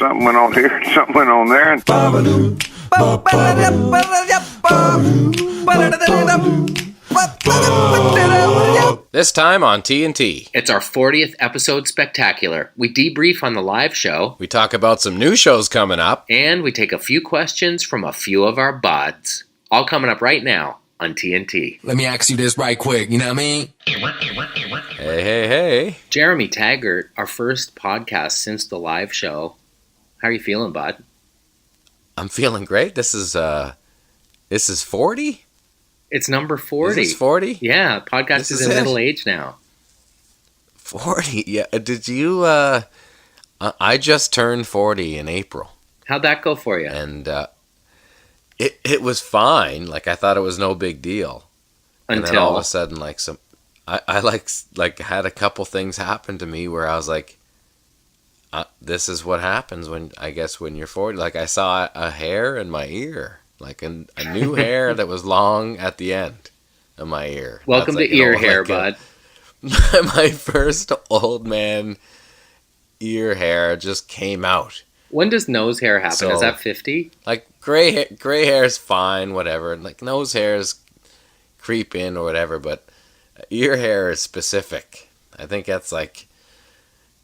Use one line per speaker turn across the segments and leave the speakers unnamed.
something went on here, something went on there. And
this time on TNT.
It's our 40th episode spectacular. We debrief on the live show.
We talk about some new shows coming up.
And we take a few questions from a few of our buds. All coming up right now on TNT.
Let me ask you this right quick, you know what I mean?
Hey.
Jeremy Taggart, our first podcast since the live show. How are you feeling, bud?
I'm feeling great. This is 40?
It's number 40.
Is this 40?
Yeah, podcast is in middle age now.
40? Yeah. Did you, I just turned 40 in April.
How'd that go for you?
And, it was fine. Like, I thought it was no big deal. And then all of a sudden, like, I had a couple things happen to me where I was like, this is what happens when you're 40. Like, I saw a hair in my ear, like a new hair that was long at the end of my ear.
Welcome to ear hair, bud.
My first old man ear hair just came out.
When does nose hair happen?
So,
is that 50?
Like, gray hair is fine, whatever. Like, nose hairs creep in or whatever, but ear hair is specific. I think that's like,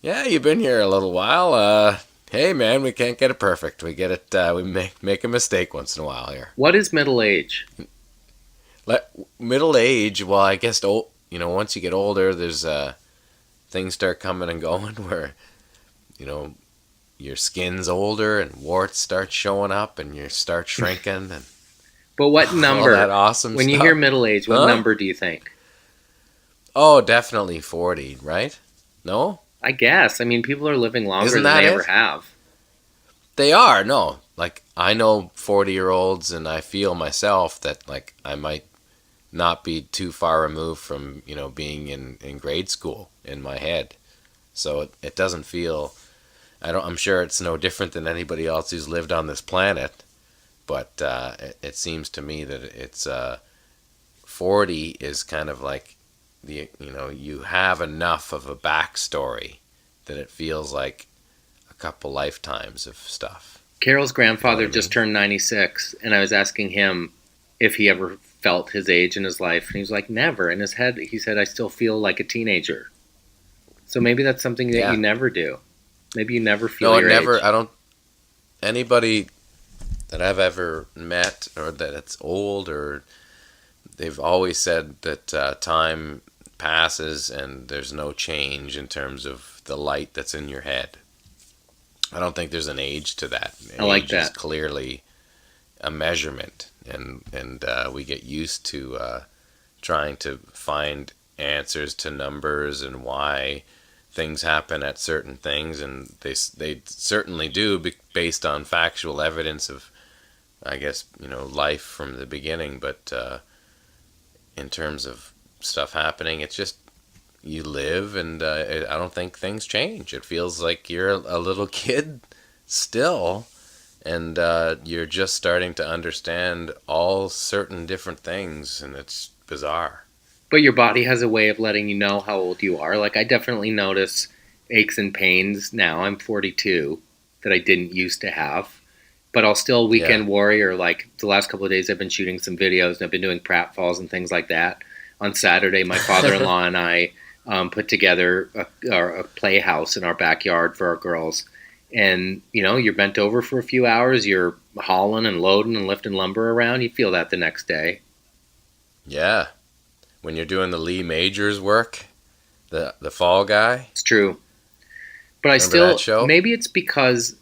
yeah, you've been here a little while. Hey, man, we can't get it perfect. We get it. We make a mistake once in a while here.
What is middle age?
Middle age, well, I guess, once you get older, there's things start coming and going where, your skin's older and warts start showing up and you start shrinking. And
but what number?
All that awesome
when
stuff.
You hear middle age, what number do you think?
Oh, definitely 40, right? No?
I guess. I mean, people are living longer than they ever have.
They are, no. Like, I know 40-year-olds, and I feel myself that, like, I might not be too far removed from, being in grade school in my head. So it doesn't feel... I'm sure it's no different than anybody else who's lived on this planet, but it seems to me that it's 40 is kind of like you have enough of a backstory that it feels like a couple lifetimes of stuff.
Carol's grandfather just turned 96, and I was asking him if he ever felt his age in his life, and he was like, never. In his head, he said, I still feel like a teenager. So maybe that's something that you never do. Maybe you never feel your age.
I don't... Anybody that I've ever met or that it's old or... They've always said that time passes and there's no change in terms of the light that's in your head. I don't think there's an age to that.
I like that.
It's clearly a measurement, and we get used to trying to find answers to numbers and why things happen at certain things, and they certainly do based on factual evidence of, I guess, life from the beginning, but in terms of stuff happening, it's just you live, and I don't think things change. It feels like you're a little kid still, and you're just starting to understand all certain different things, and it's bizarre.
But your body has a way of letting you know how old you are. Like, I definitely notice aches and pains now. I'm 42 that I didn't used to have. But I'll still weekend warrior. Like, the last couple of days I've been shooting some videos, and I've been doing pratfalls and things like that. On Saturday, my father-in-law and I put together a playhouse in our backyard for our girls. And, you're bent over for a few hours. You're hauling and loading and lifting lumber around. You feel that the next day.
Yeah. When you're doing the Lee Majors work, the Fall Guy.
It's true. But
Remember that show?
Maybe it's because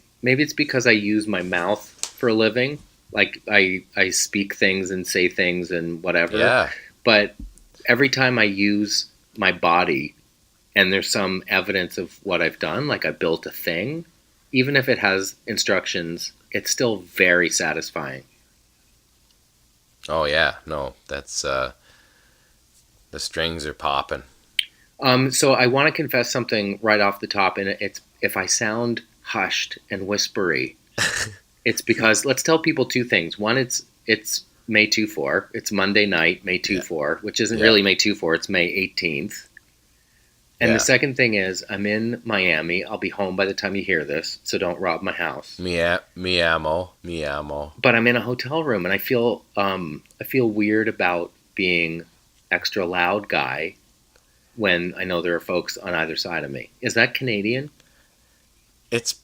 I use my mouth for a living. Like, I speak things and say things and whatever.
Yeah.
But every time I use my body and there's some evidence of what I've done, like I built a thing, even if it has instructions, it's still very satisfying.
Oh, yeah. No, that's... the strings are popping.
So I want to confess something right off the top, and it's if I sound hushed and whispery, it's because, let's tell people two things. One, it's May 2-4. It's Monday night, May 2-4, which isn't really May 2-4. It's May 18th. And the
Yeah.
second thing is, I'm in Miami. I'll be home by the time you hear this, so don't rob my house.
Mi amo.
But I'm in a hotel room, and I feel weird about being extra loud guy when I know there are folks on either side of me. Is that Canadian?
It's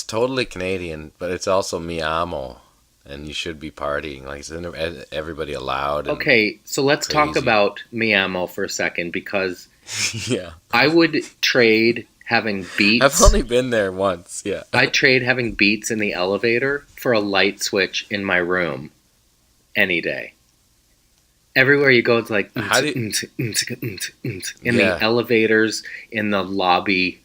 totally Canadian, but it's also mi amo, and you should be partying. Like, isn't everybody allowed? And
Okay, so let's talk
crazy.
about mi amo for a second, because
Yeah.
I would trade having beats.
I've only been there once. Yeah.
I'd trade having beats in the elevator for a light switch in my room any day. Everywhere you go, it's like
How do
in
Yeah.
the elevators, in the lobby,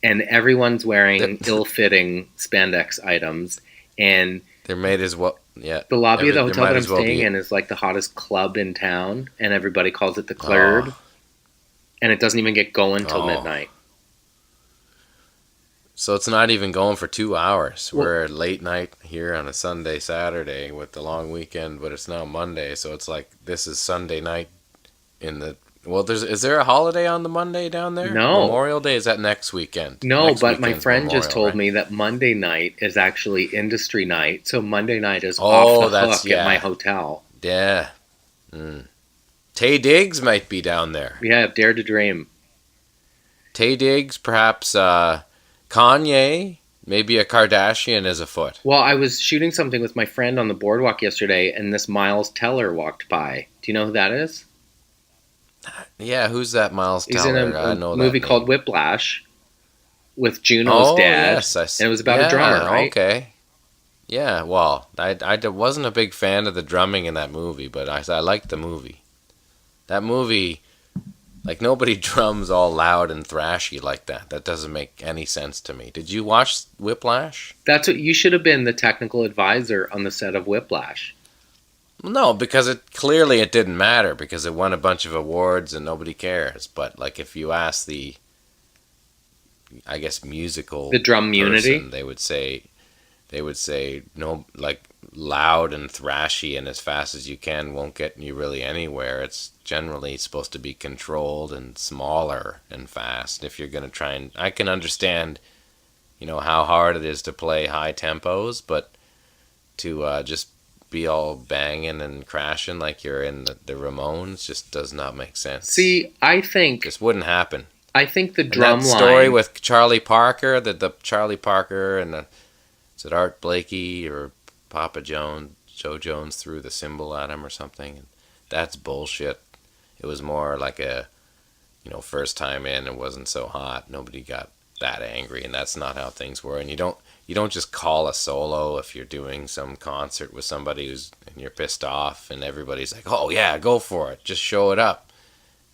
and everyone's wearing ill-fitting spandex items. And
They're made as well. Yeah.
the lobby of the
There
hotel
might
that I'm
as well
staying
be-
in is like the hottest club in town, and everybody calls it the Club.
Oh.
And it doesn't even get going till
Oh.
midnight.
So it's not even going for 2 hours.
Well-
We're at late night here on a Sunday, Saturday with the long weekend, but it's now Monday, so it's like this is Sunday night in the. Well, is there a holiday on the Monday down there?
No.
Memorial Day is that next weekend?
No,
Next
but my
weekend's
friend just
Memorial,
told
right?
me that Monday night is actually industry night. So Monday night is
Oh,
off the
that's-
hook at my
yeah.
hotel.
Yeah. Tay Diggs might be down there.
Yeah, Dare to Dream.
Tay Diggs, perhaps Kanye, maybe a Kardashian is afoot.
Well, I was shooting something with my friend on the boardwalk yesterday, and this Miles Teller walked by. Do you know who that is?
Yeah, who's that Miles
He's
Teller?
in
I
a
know
movie
that
called
name.
Whiplash with Juno's dad.
Yes,
and it was about a drummer, right?
Okay. Yeah, well, I wasn't a big fan of the drumming in that movie, but I liked the movie. That movie, like, nobody drums all loud and thrashy like that. That doesn't make any sense to me. Did you watch Whiplash?
That's what you should have been, the technical advisor on the set of Whiplash.
No, because it didn't matter because it won a bunch of awards and nobody cares. But like if you ask the, I guess musical
The drum unity?
person, they would say no, like loud and thrashy and as fast as you can won't get you really anywhere. It's generally supposed to be controlled and smaller and fast. If you're gonna try and, I can understand, how hard it is to play high tempos, but to just be all banging and crashing like you're in the Ramones just does not make sense.
See, I think
Just wouldn't happen.
the
And
drum
that
line.
story with Charlie Parker, the Charlie Parker and is it Art Blakey or Papa Jones, Joe Jones threw the cymbal at him or something? And that's bullshit. It was more like a, first time in, it wasn't so hot. Nobody got that angry, and that's not how things were. And you don't just call a solo if you're doing some concert with somebody and you're pissed off and everybody's like, oh yeah, go for it, just show it up.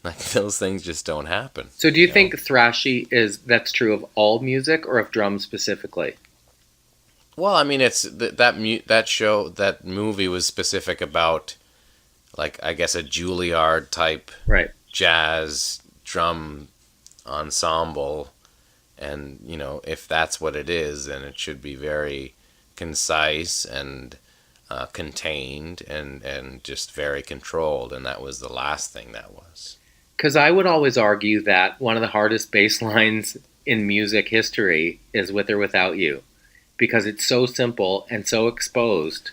Like those things just don't happen.
So do you think thrashy that's true of all music or of drums specifically?
Well, I mean, it's that movie was specific about, like, I guess a Juilliard type
Right.
jazz drum ensemble. And, if that's what it is, then it should be very concise and contained and just very controlled. And that was the last thing that was.
Because I would always argue that one of the hardest bass lines in music history is With or Without You. Because it's so simple and so exposed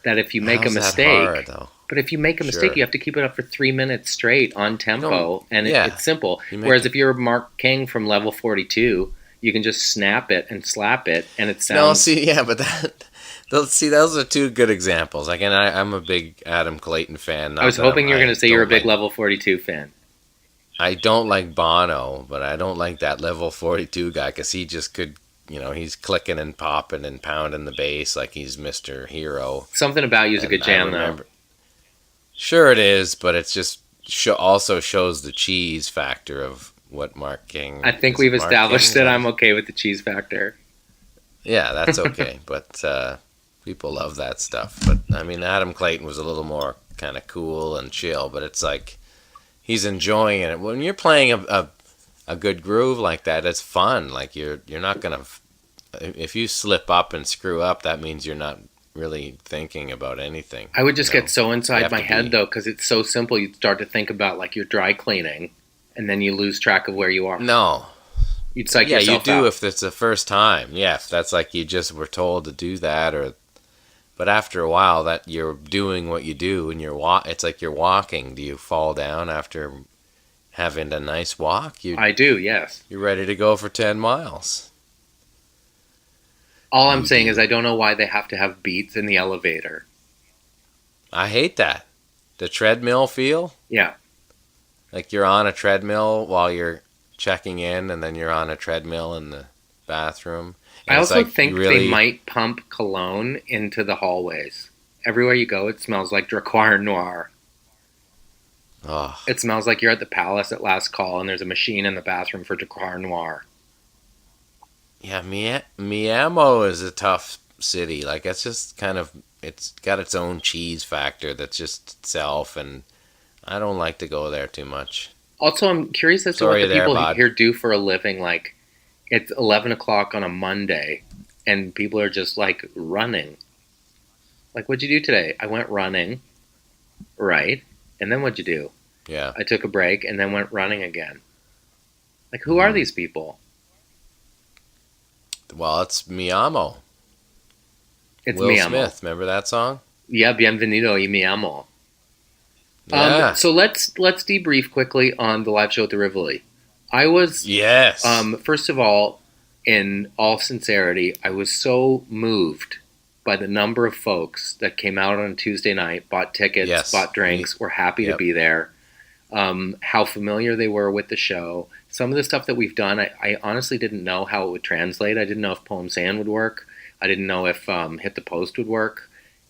that if you make
How's
a
that
mistake...
hard, though?
But if you make a mistake,
Sure.
you have to keep it up for 3 minutes straight on tempo, and
yeah.
it's simple.
You make
Whereas
it-
if you're Mark King from Level 42, you can just snap it and slap it, and it sounds...
No, see, yeah, but those are two good examples. Like, and I'm a big Adam Clayton fan.
I was hoping you were going to say you're a big
level.
Level 42 fan.
I don't like Bono, but I don't like that Level 42 guy because he just could, he's clicking and popping and pounding the bass like he's Mr. Hero.
Something About You is a
And
good
I
jam, though.
remember- Sure it is, but it's just also shows the cheese factor of what Mark King...
I think
is
we've
it Mark
established
King?
that I'm okay with the cheese factor.
Yeah, that's okay, but people love that stuff. But, I mean, Adam Clayton was a little more kind of cool and chill, but it's like he's enjoying it. When you're playing a good groove like that, it's fun. Like, you're not going to... If you slip up and screw up, that means you're not really thinking about anything.
I would just
you know?
get so
You
inside
have
my
to
head,
be-
though, because it's so simple. You'd start to think about, like, you're dry cleaning, and then you lose track of where you are.
No.
You'd psych
Yeah, you
yourself
do
out.
if it's the first time. Yeah, if that's like you just were told to do that, or but after a while that you're doing what you do and it's like you're walking. Do you fall down after having a nice walk?
I do, yes.
You're ready to go for 10 miles.
All I'm
You
saying
do.
is I don't know why they have to have beats in the elevator.
I hate that. The treadmill feel?
Yeah.
Like you're on a treadmill while you're checking in, and then you're on a treadmill in the bathroom. And
I
it's
also
like
think
you really,
they might pump cologne into the hallways. Everywhere you go, it smells like Dracoir Noir.
oh,
It smells like you're at the Palace at last call and there's a machine in the bathroom for Dracoir Noir.
yeah, Miami is a tough city. Like it's just kind of, it's got its own cheese factor that's just itself, and I don't like to go there too much.
Also, I'm curious as to
Sorry
what the
there,
people
bud.
here do for a living. Like, it's 11 o'clock on a Monday and people are just like running. Like, what'd you do today? I went running. Right. And then what'd you do?
Yeah.
I took a break and then went running again. Like, who are these people?
Well, it's Miami.
It's
Will
mi amo.
Smith. Remember that song?
Yeah, bienvenido y mi amo.
Yeah.
So let's debrief quickly on the live show at the Rivoli. I was,
Yes.
first of all, in all sincerity, I was so moved by the number of folks that came out on a Tuesday night, bought tickets,
Yes.
bought drinks, were happy to
Yep.
be there. How familiar they were with the show. Some of the stuff that we've done, I honestly didn't know how it would translate. I didn't know if Poem Sand would work. I didn't know if Hit the Post would work.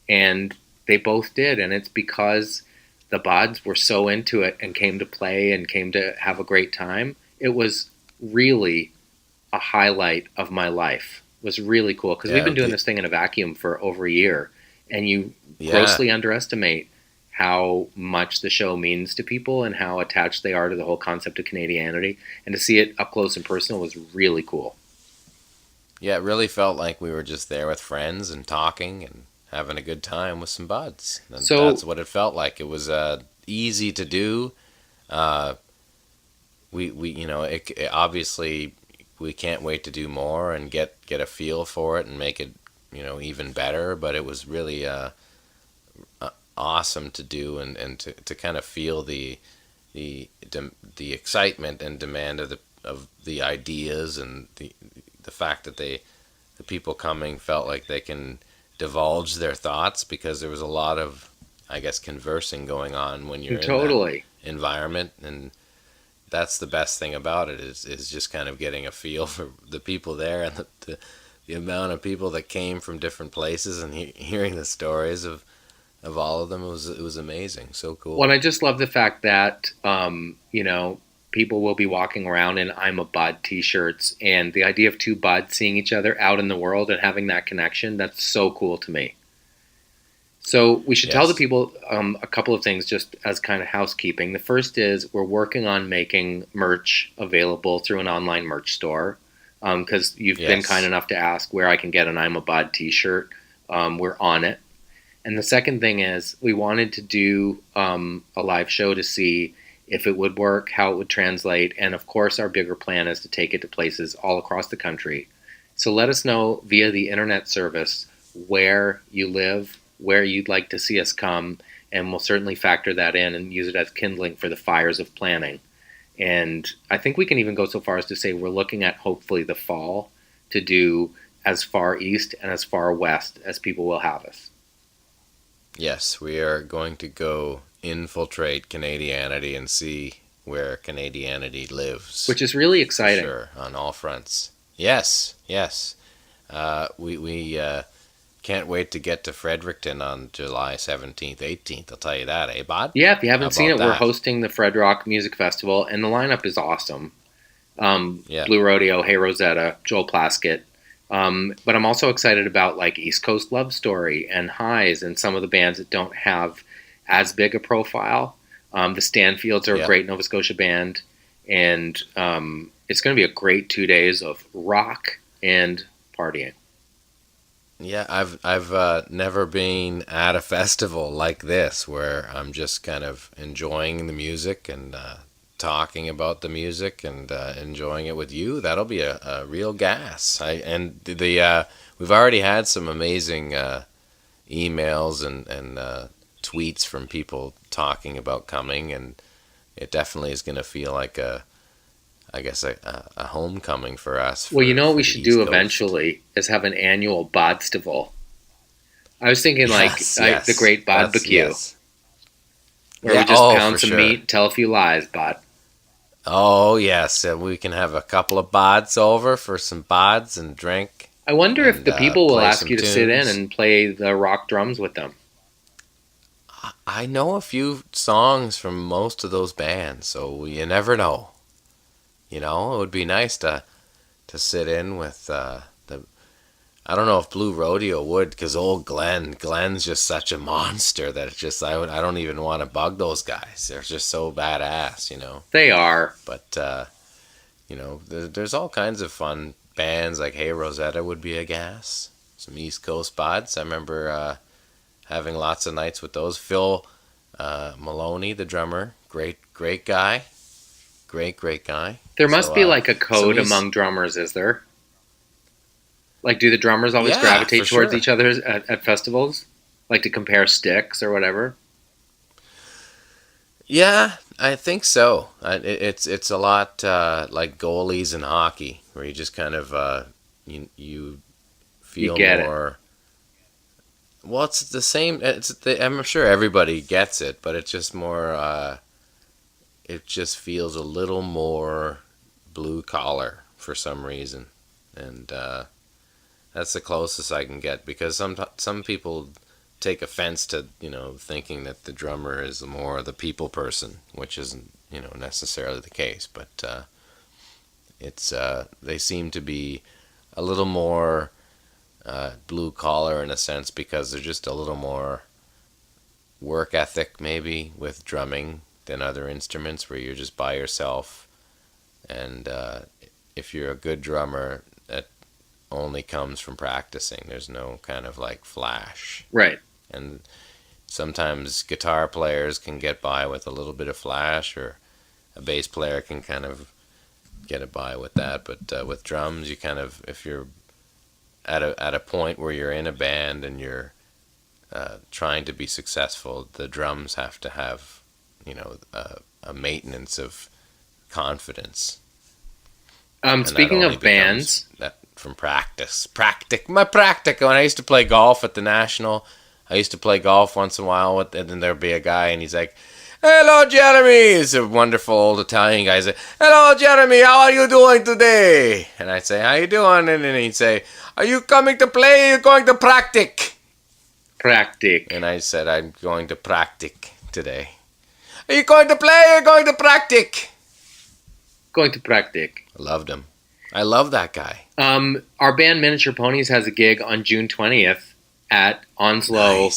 And they both did. And it's because the Bods were so into it and came to play and came to have a great time. It was really a highlight of my life. It was really cool because
Yeah,
we've been doing this thing in a vacuum for over a year. And you
Yeah.
grossly underestimate how much the show means to people and how attached they are to the whole concept of Canadianity. And to see it up close and personal was really cool.
Yeah, it really felt like we were just there with friends and talking and having a good time with some buds. And
So-
that's what it felt like. It was easy to do. We you know, it obviously we can't wait to do more and get a feel for it and make it, you know, even better. But it was really awesome to do and to kind of feel the excitement and demand of the ideas and the fact that the people coming felt like they can divulge their thoughts, because there was a lot of, I guess, conversing going on when you're in
Totally.
that environment. And that's the best thing about it is just kind of getting a feel for the people there and the amount of people that came from different places and hearing the stories of all of them. It was amazing. So cool.
Well, and I just love the fact that, people will be walking around in I'm a Bud t-shirts, and the idea of two Buds seeing each other out in the world and having that connection, that's so cool to me. So we should tell
Yes.
the people a couple of things just as kind of housekeeping. The first is we're working on making merch available through an online merch store, because you've been
Yes.
kind enough to ask where I can get an I'm a Bud t-shirt. We're on it. And the second thing is we wanted to do a live show to see if it would work, how it would translate, and of course our bigger plan is to take it to places all across the country. So let us know via the internet service where you live, where you'd like to see us come, and we'll certainly factor that in and use it as kindling for the fires of planning. And I think we can even go so far as to say we're looking at hopefully the fall to do as far east and as far west as people will have us.
Yes, we are going to go infiltrate Canadianity and see where Canadianity lives.
Which is really
for
exciting.
sure, on all fronts. Yes. We can't wait to get to Fredericton on July 17th, 18th. I'll tell you that, eh, Bod?
Yeah, if you
How
haven't seen it,
about
we're
that?
hosting the Fred Rock Music Festival, and the lineup is awesome.
Yeah.
Blue Rodeo, Hey Rosetta, Joel Plaskett. But I'm also excited about like East Coast Love Story and Highs and some of the bands that don't have as big a profile. The Stanfields are
Yeah.
a great Nova Scotia band, and it's going to be a great 2 days of rock and partying.
Yeah, I've never been at a festival like this where I'm just kind of enjoying the music and talking about the music and enjoying it with you, that'll be a real gas. We've already had some amazing emails and tweets from people talking about coming, and it definitely is going to feel like a homecoming for us.
Well, you know what we should do eventually is have an annual Bodstival. I was thinking like the Great Barbecue, where we just pound some meat, tell a few lies, Bod.
Oh yes, we can have a couple of bods over for some bods and drink.
I wonder if the people will ask you to sit in and play the rock drums with them.
I know a few songs from most of those bands, so you never know. You know, it would be nice to sit in with I don't know if Blue Rodeo would, because old Glenn's just such a monster that it's just I don't even want to bug those guys. They're just so badass, you know.
They are.
But you know, there's all kinds of fun bands like Hey Rosetta would be a gas. Some East Coast bods. I remember having lots of nights with those. Phil Maloney, the drummer, great guy. Great guy.
There must be like a code among drummers, is there? Like, do the drummers always gravitate towards each other at festivals? Like to compare sticks or whatever?
Yeah, I think so. It's a lot like goalies in hockey, where you just kind of you feel more. Well, it's the same. I'm sure everybody gets it, but it's just more. It just feels a little more blue collar for some reason, and that's the closest I can get, because some people take offense to, you know, thinking that the drummer is more the people person, which isn't, you know, necessarily the case. But it's they seem to be a little more blue collar in a sense, because they're just a little more work ethic maybe with drumming than other instruments, where you're just by yourself, and if you're a good drummer, that only comes from practicing. There's no kind of like flash.
Right.
And sometimes guitar players can get by with a little bit of flash, or a bass player can kind of get it by with that. But with drums, you kind of, if you're at a point where you're in a band and you're trying to be successful, the drums have to have, you know, a maintenance of confidence.
Speaking of bands,
that from practice. When I used to play golf at the National, I used to play golf once in a while, and then there'd be a guy, and he's like, "Hello, Jeremy." He's a wonderful old Italian guy. He's like, "Hello, Jeremy. How are you doing today?" And I'd say, "How you doing?" And then he'd say, "Are you coming to play? Or are you going to practice?"
Practice.
And I said, "I'm going to practice today." "Are you going to play or are you going to practice?"
Going to practice.
I loved him. I love that guy.
Our band Miniature Ponies has a gig on June 20th at Onslow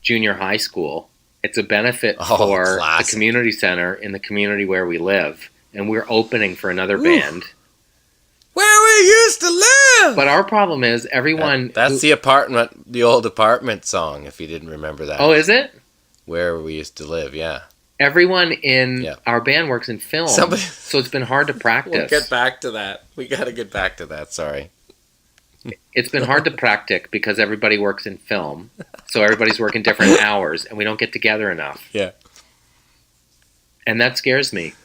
Junior High School. It's a benefit for the community center in the community where we live, and we're opening for another band.
Where we used to live!
But our problem is everyone...
That's the old apartment song, if you didn't remember that.
Oh, is it?
Where we used to live, yeah.
Everyone in our band works in film, so it's been hard to practice.
We'll get back to that. We got to get back to that, sorry.
It's been hard to practice because everybody works in film, so everybody's working different hours, and we don't get together enough.
Yeah.
And that scares me.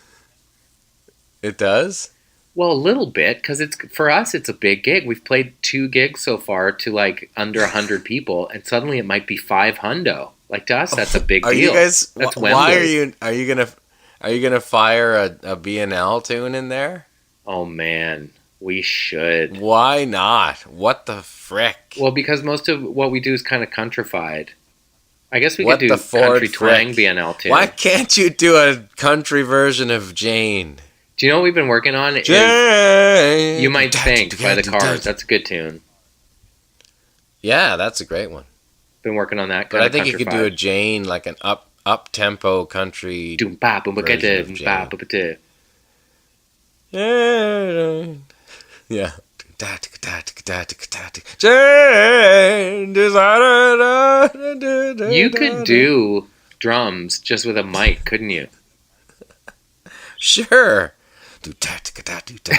It does?
Well, a little bit, because for us, it's a big gig. We've played 2 gigs so far to like under 100 people, and suddenly it might be 500. Like to us, that's a big deal.
You guys? That's why are you gonna fire a B&L tune in there?
Oh man, we should.
Why not? What the frick?
Well, because most of what we do is kind of countrified. I guess we could do country twang B&L tune.
Why can't you do a country version of Jane?
Do you know what we've been working on? Jane! You Might Think by the Cars. That's a good tune.
Yeah, that's a great one.
Been working on that.
But I think you could do a Jane, like an up tempo country version of Jane. Yeah.
You could do drums just with a mic, couldn't you?
Sure.
Doom da chicka da zicka da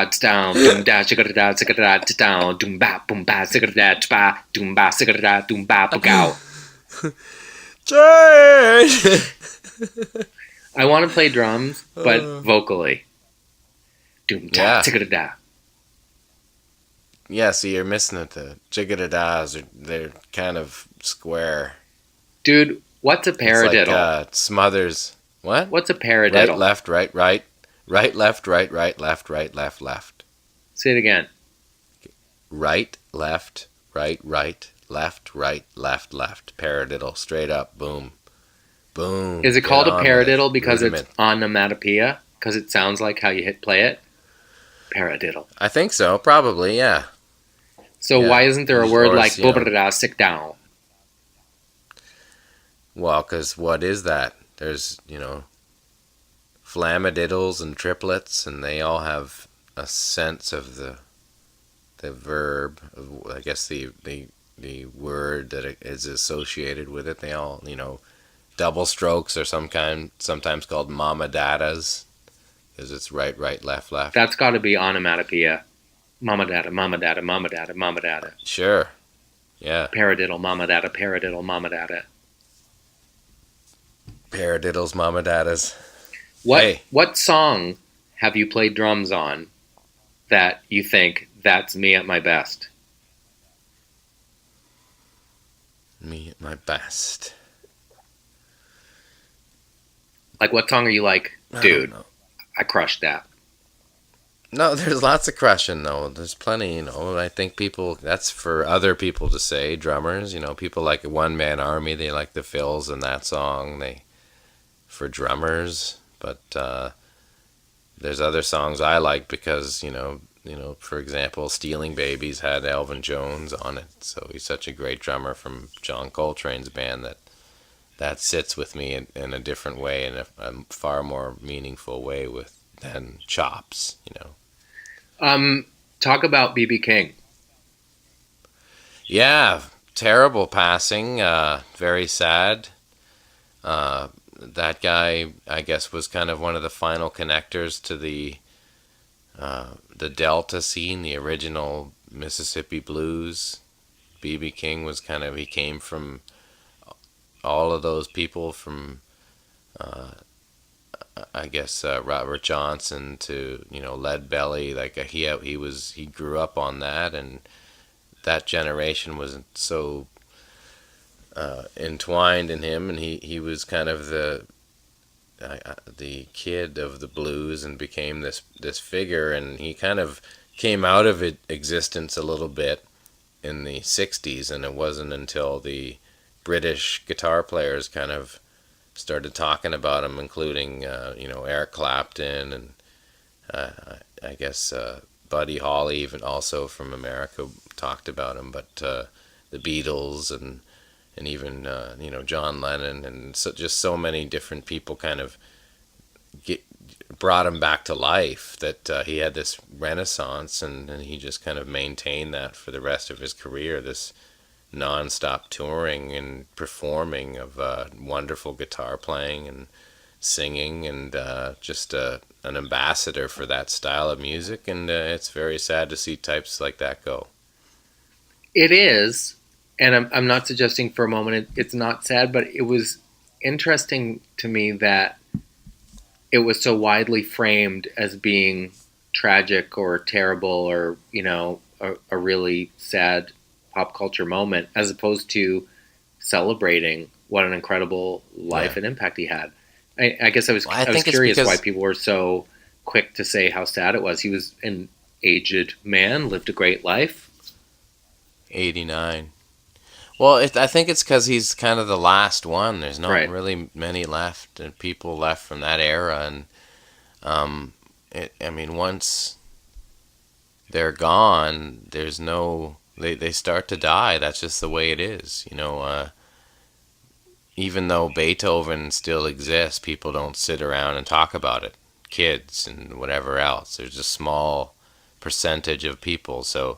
down. Doom da chicka da zicka da down. Doom ba boom ba zicka da ba. Doom ba zicka da doom ba bow.
Change.
I want to play drums, but vocally. Doom da
Yeah.
chicka da.
Yeah, see, you're missing it. The jigga-da-das, they're kind of square.
Dude, what's a
It's
paradiddle?
like Smothers. What?
What's a
Right,
paradiddle?
left, right, right. Right, left, right, right, left, right, left, left.
Say it again.
Right, left, right, right, left, right, left, left. Paradiddle, straight up, boom. Boom.
Is it
Get
called a
on
paradiddle
with it.
because
Rudiment.
it's onomatopoeia? Because it sounds like how you hit play it? Paradiddle.
I think so, probably, yeah.
So
Yeah.
why isn't there a
Or,
word like
you know.
blah, sit down?
Well, because what is that? There's, flammadiddles and triplets, and they all have a sense of the verb, of, I guess the word that is associated with it. They all, double strokes are sometimes called mama dadas, because it's right, right, left, left.
That's got to be onomatopoeia. Mama dada, mama dada, mama dada, mama dada.
Sure. Yeah.
Paradiddle, mama dada, paradiddle, mama dada.
Paradiddles, mama dadas.
What
Hey.
what song have you played drums on that you think that's me at my best?
Me at my best.
Like what song are you like,
I don't
dude,
know.
I crushed that.
No, there's lots of crushing though. There's plenty, I think that's for other people to say, drummers, people like a one man army, they like the fills in that song. For drummers, but there's other songs I like because, for example, Stealing Babies had Elvin Jones on it. So he's such a great drummer from John Coltrane's band that sits with me in a different way, in a far more meaningful way than Chops,
Talk about B.B. King.
Yeah, terrible passing, very sad. That guy, I guess, was kind of one of the final connectors to the Delta scene, the original Mississippi blues. B.B. King was he came from all of those people from, I guess, Robert Johnson to, Lead Belly. Like he grew up on that, and that generation wasn't so entwined in him, and he was kind of the kid of the blues and became this figure, and he kind of came out of existence a little bit in the 60s, and it wasn't until the British guitar players kind of started talking about him, including Eric Clapton and I guess Buddy Holly, even also from America, talked about him, but the Beatles and even John Lennon and just so many different people kind of brought him back to life, that he had this renaissance, and he just kind of maintained that for the rest of his career, this non-stop touring and performing of wonderful guitar playing and singing, and just an ambassador for that style of music, and it's very sad to see types like that go.
It is, and I'm not suggesting for a moment it's not sad, but it was interesting to me that it was so widely framed as being tragic or terrible or, a really sad pop culture moment, as opposed to celebrating what an incredible life and impact he had. I guess I was curious why people were so quick to say how sad it was. He was an aged man, lived a great life.
89. Well, I think it's because he's kind of the last one. There's not really many left, and people left from that era. And once they're gone, there's no. They start to die. That's just the way it is. Even though Beethoven still exists, people don't sit around and talk about it. Kids and whatever else. There's a small percentage of people. So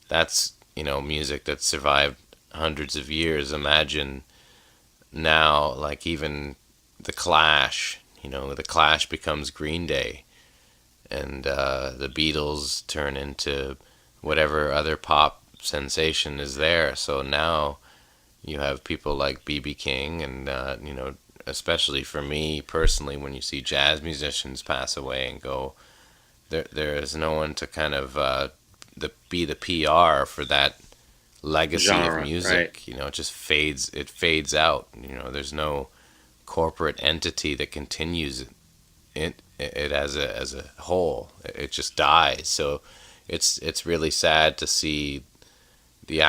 that's music that survived hundreds of years. Imagine now, like even the Clash, the Clash becomes Green Day, and the Beatles turn into whatever other pop sensation is there. So now you have people like B.B. King, and especially for me personally, when you see jazz musicians pass away and go, there is no one to kind of be the PR for that legacy
genre,
of music.
right.
It just fades out. There's no corporate entity that continues it as a whole. It just dies. So it's really sad to see the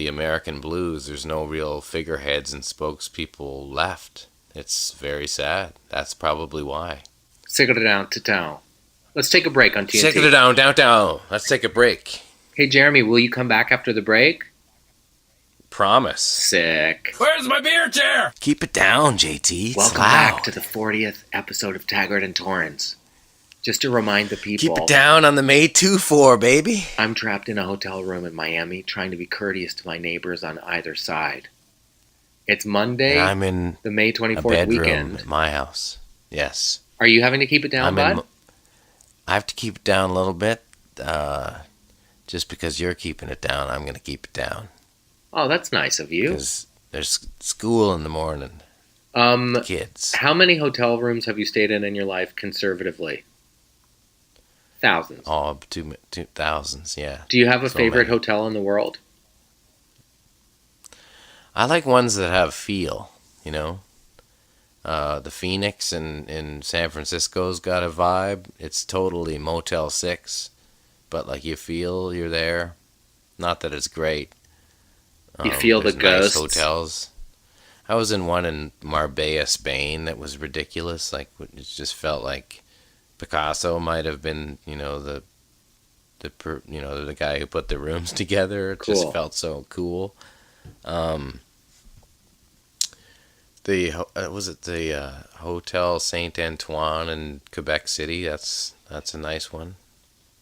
American blues. There's no real figureheads and spokespeople left. It's very sad. That's probably why.
Sick it down to town. Let's take a break on TNT.
Sick it down. Let's take a break.
Hey, Jeremy, will you come back after the break?
Promise.
Sick.
Where's my beer chair?
Keep it down, JT. It's
Welcome
loud.
back to the 40th episode of Taggart and Torrens. Just to remind the people,
Keep it down on the May 2-4, baby.
I'm trapped in a hotel room in Miami trying to be courteous to my neighbors on either side. It's Monday,
I'm in
the May
a
24th
bedroom
weekend.
at my house. Yes.
Are you having to keep it down, bud?
I have to keep it down a little bit. Just because you're keeping it down, I'm going to keep it down.
Oh, that's nice of you.
Because there's school in the morning. Kids.
How many hotel rooms have you stayed in your life conservatively? Thousands.
Oh, two thousands, yeah.
Do you have a
So
favorite
many.
hotel in the world?
I like ones that have feel, The Phoenix in San Francisco's got a vibe. It's totally Motel 6, but like you feel you're there. Not that it's great.
You feel the
there's
ghosts?
nice hotels. I was in one in Marbella, Spain that was ridiculous. Like, it just felt like Picasso might have been, the guy who put the rooms together. It
Cool.
just felt so cool. The Hotel Saint Antoine in Quebec City. That's a nice one.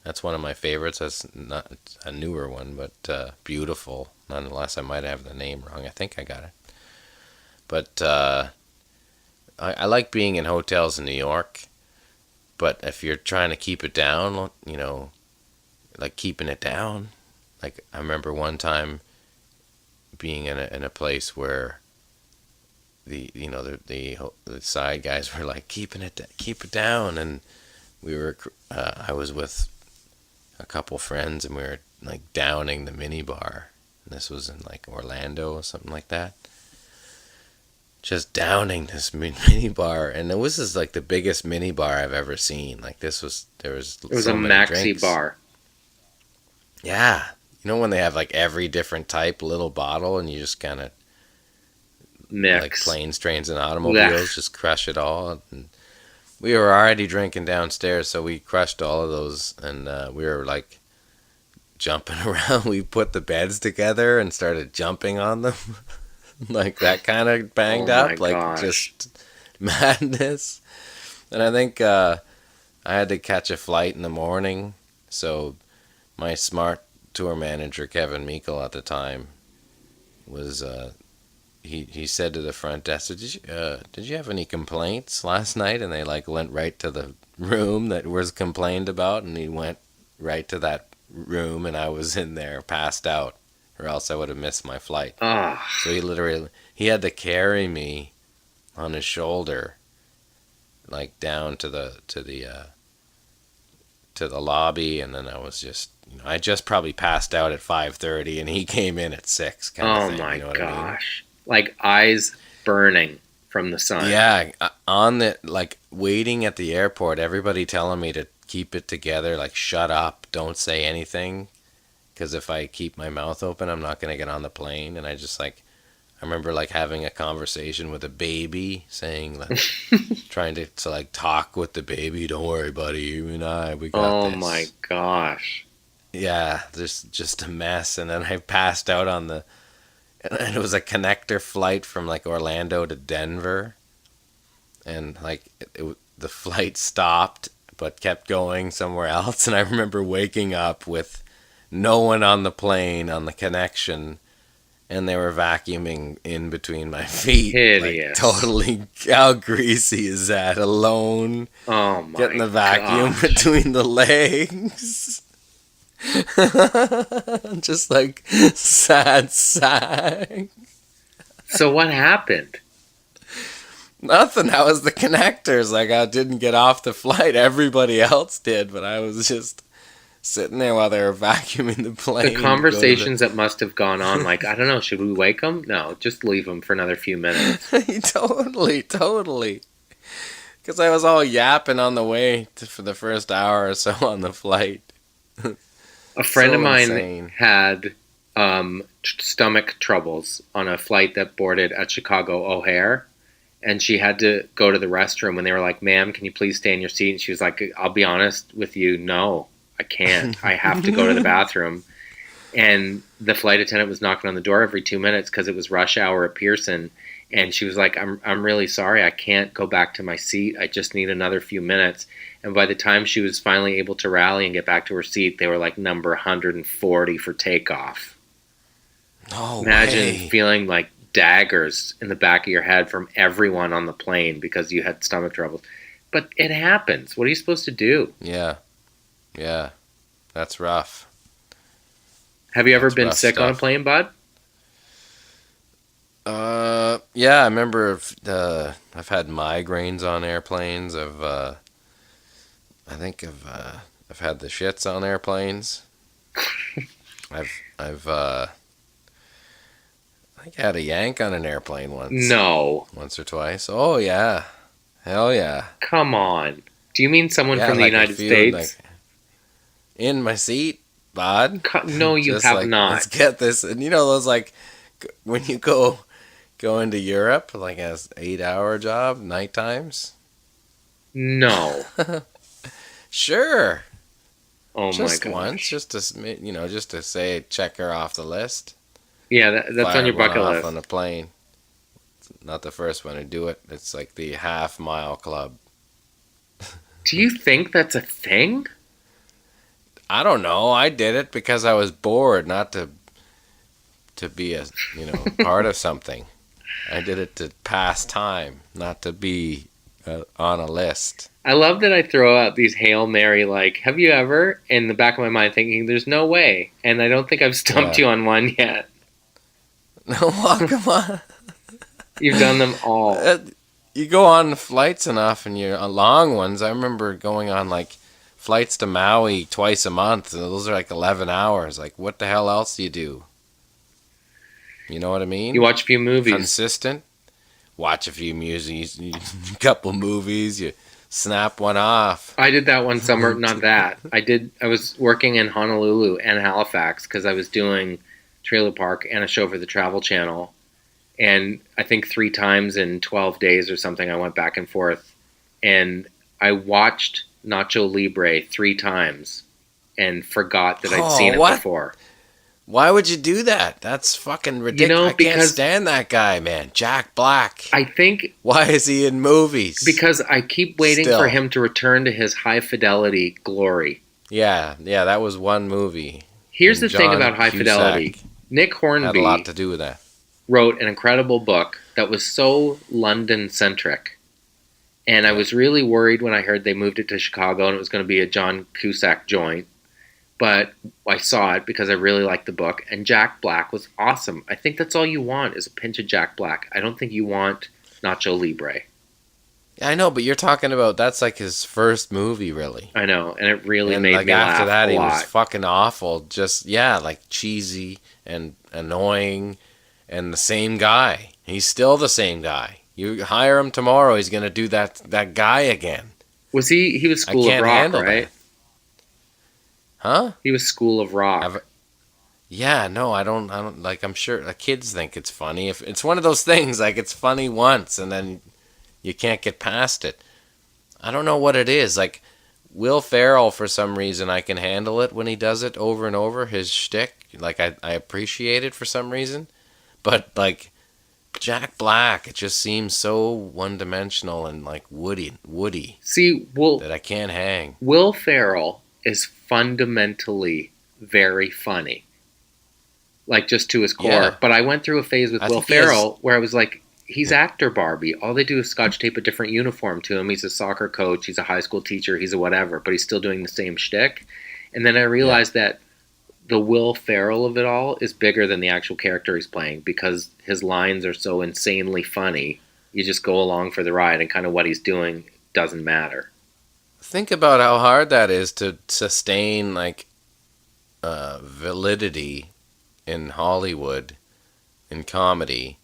That's one of my favorites. That's not a newer one, but beautiful. Nonetheless, I might have the name wrong. I think I got it. But I like being in hotels in New York. But if you're trying to keep it down, like keeping it down. Like, I remember one time being in a place where the side guys were like keep it down, and I was with a couple friends, and we were like downing the minibar. And this was in like Orlando or something like that. Just downing this minibar, and it was like the biggest minibar I've ever seen. Like, there was
It was
so
a
many
maxi
drinks.
bar.
Yeah, when they have like every different type little bottle, and you just kind of
Mix.
like planes, trains, and automobiles, just crush it all. And we were already drinking downstairs, so we crushed all of those, and we were like jumping around. We put the beds together and started jumping on them. Like that kind of banged
Oh my
up, like
gosh.
just madness. And I think I had to catch a flight in the morning, so my smart tour manager, Kevin Meikle, at the time, was he said to the front desk, did you have any complaints last night? And they like went right to the room that was complained about, and he went right to that room, and I was in there passed out, or else I would have missed my flight.
Ah,
So he had to carry me on his shoulder, like down to the lobby, and then I was just, I just probably passed out at 5:30, and he came in at 6. Kind of
oh
thing,
my
you know what I mean?
gosh. Like eyes burning from the sun.
Yeah, on the, like, waiting at the airport, everybody telling me to keep it together, like, shut up, don't say anything, because if I keep my mouth open, I'm not going to get on the plane. And I just, like, I remember, like, having a conversation with a baby, saying, like, trying to like, talk with the baby, don't worry, buddy, you and we got this.
Oh my gosh.
Yeah, there's just a mess. And then I passed out on the, and it was a connector flight from like Orlando to Denver, and like the flight stopped but kept going somewhere else. And I remember waking up with no one on the plane on the connection, and they were vacuuming in between my feet.
Hideous.
Like, totally, how greasy is that? Alone,
Oh my
getting the vacuum
gosh.
between the legs. Just like sad sack.
So what happened?
Nothing. That was the connectors. Like, I didn't get off the flight. Everybody else did, but I was just sitting there while they were vacuuming the plane.
The conversations that must have gone on, like, I don't know, should we wake them? No, just leave them for another few minutes.
Totally. Because I was all yapping on the way for the first hour or so on the flight.
A friend of mine
insane.
had stomach troubles on a flight that boarded at Chicago O'Hare, and she had to go to the restroom, and they were like, "Ma'am, can you please stay in your seat?" And she was like, "I'll be honest with you, no, I can't. I have to go to the bathroom." And the flight attendant was knocking on the door every 2 minutes because it was rush hour at Pearson, and she was like, I'm really sorry, I can't go back to my seat. I just need another few minutes." And by the time she was finally able to rally and get back to her seat, they were like number 140 for takeoff.
No
Imagine
way.
feeling like daggers in the back of your head from everyone on the plane because you had stomach troubles. But it happens. What are you supposed to do?
Yeah. That's rough.
Have you ever
That's
been
rough
sick on a
stuff.
plane, bud?
Yeah, I remember I've had migraines on airplanes. I've had the shits on airplanes. I think I had a yank on an airplane once.
No.
Once or twice. Oh yeah. Hell yeah.
Come on. Do you mean someone
Yeah,
from the
like I
United
feel
States?
like in my seat, bud.
No, you
Just
have
like,
not.
Let's get this. And you know those, like, when you go into Europe, like a 8-hour job, night times.
No.
Sure.
Oh
Just
my gosh.
once, just to say, check her off the list.
Yeah, that's
Fire
on your
one
bucket
off
list.
on a plane. It's not the first one to do it. It's like the half-mile club.
Do you think that's a thing?
I don't know. I did it because I was bored, not to be a part of something. I did it to pass time, not to be on a list.
I love that I throw out these Hail Mary, like, have you ever? In the back of my mind thinking, there's no way. And I don't think I've stumped
Yeah.
you on one yet.
No, come on.
You've done them all.
You go on flights enough, and you're on long ones. I remember going on, like, flights to Maui twice a month. And those are like 11 hours. Like, what the hell else do you do? You know what I mean?
You watch a few movies.
Consistent. Watch a few movies, a couple movies. You snap one off.
I did that one summer, not that. I was working in Honolulu and Halifax because I was doing Trailer Park and a show for the Travel Channel. And I think 3 times in 12 days or something, I went back and forth. And I watched Nacho Libre 3 times and forgot that I'd seen it before.
Why would you do that? That's fucking ridiculous. I can't stand that guy, man. Jack Black.
I think...
Why is he in movies?
Because I keep waiting for him to return to his high fidelity glory.
Yeah, that was one movie.
Here's the thing about high fidelity. Nick Hornby
had a lot to do with that.
Wrote an incredible book that was so London-centric. And I was really worried when I heard they moved it to Chicago and it was going to be a John Cusack joint. But I saw it because I really liked the book. And Jack Black was awesome. I think that's all you want is a pinch of Jack Black. I don't think you want Nacho Libre.
I know, but you're talking about that's like his first movie, really.
I know, and it really made me laugh
after that,
a
he
lot.
was fucking awful. Just, like cheesy and annoying and the same guy. He's still the same guy. You hire him tomorrow, he's going to do that guy again.
Was he was School of Rock, right?
That. Huh?
He was School of Rock.
Yeah, no, I don't, like, I'm sure the kids think it's funny. If it's one of those things, like, it's funny once and then you can't get past it. I don't know what it is. Like, Will Ferrell, for some reason, I can handle it when he does it over and over, his shtick. Like, I appreciate it for some reason. But, like, Jack Black, it just seems so one-dimensional and, like, woody.
See,
that I can't hang.
Will Ferrell is fundamentally very funny. like just to his core.
Yeah.
But I went through a phase with
I
Will
think he has-
Ferrell where I was like, he's actor Barbie. All they do is scotch tape a different uniform to him. He's a soccer coach, he's a high school teacher, he's a whatever, but he's still doing the same shtick. And then I realized that the Will Ferrell of it all is bigger than the actual character he's playing because his lines are so insanely funny. You just go along for the ride, and kind of what he's doing doesn't matter.
Think about how hard that is to sustain like validity in Hollywood in comedy.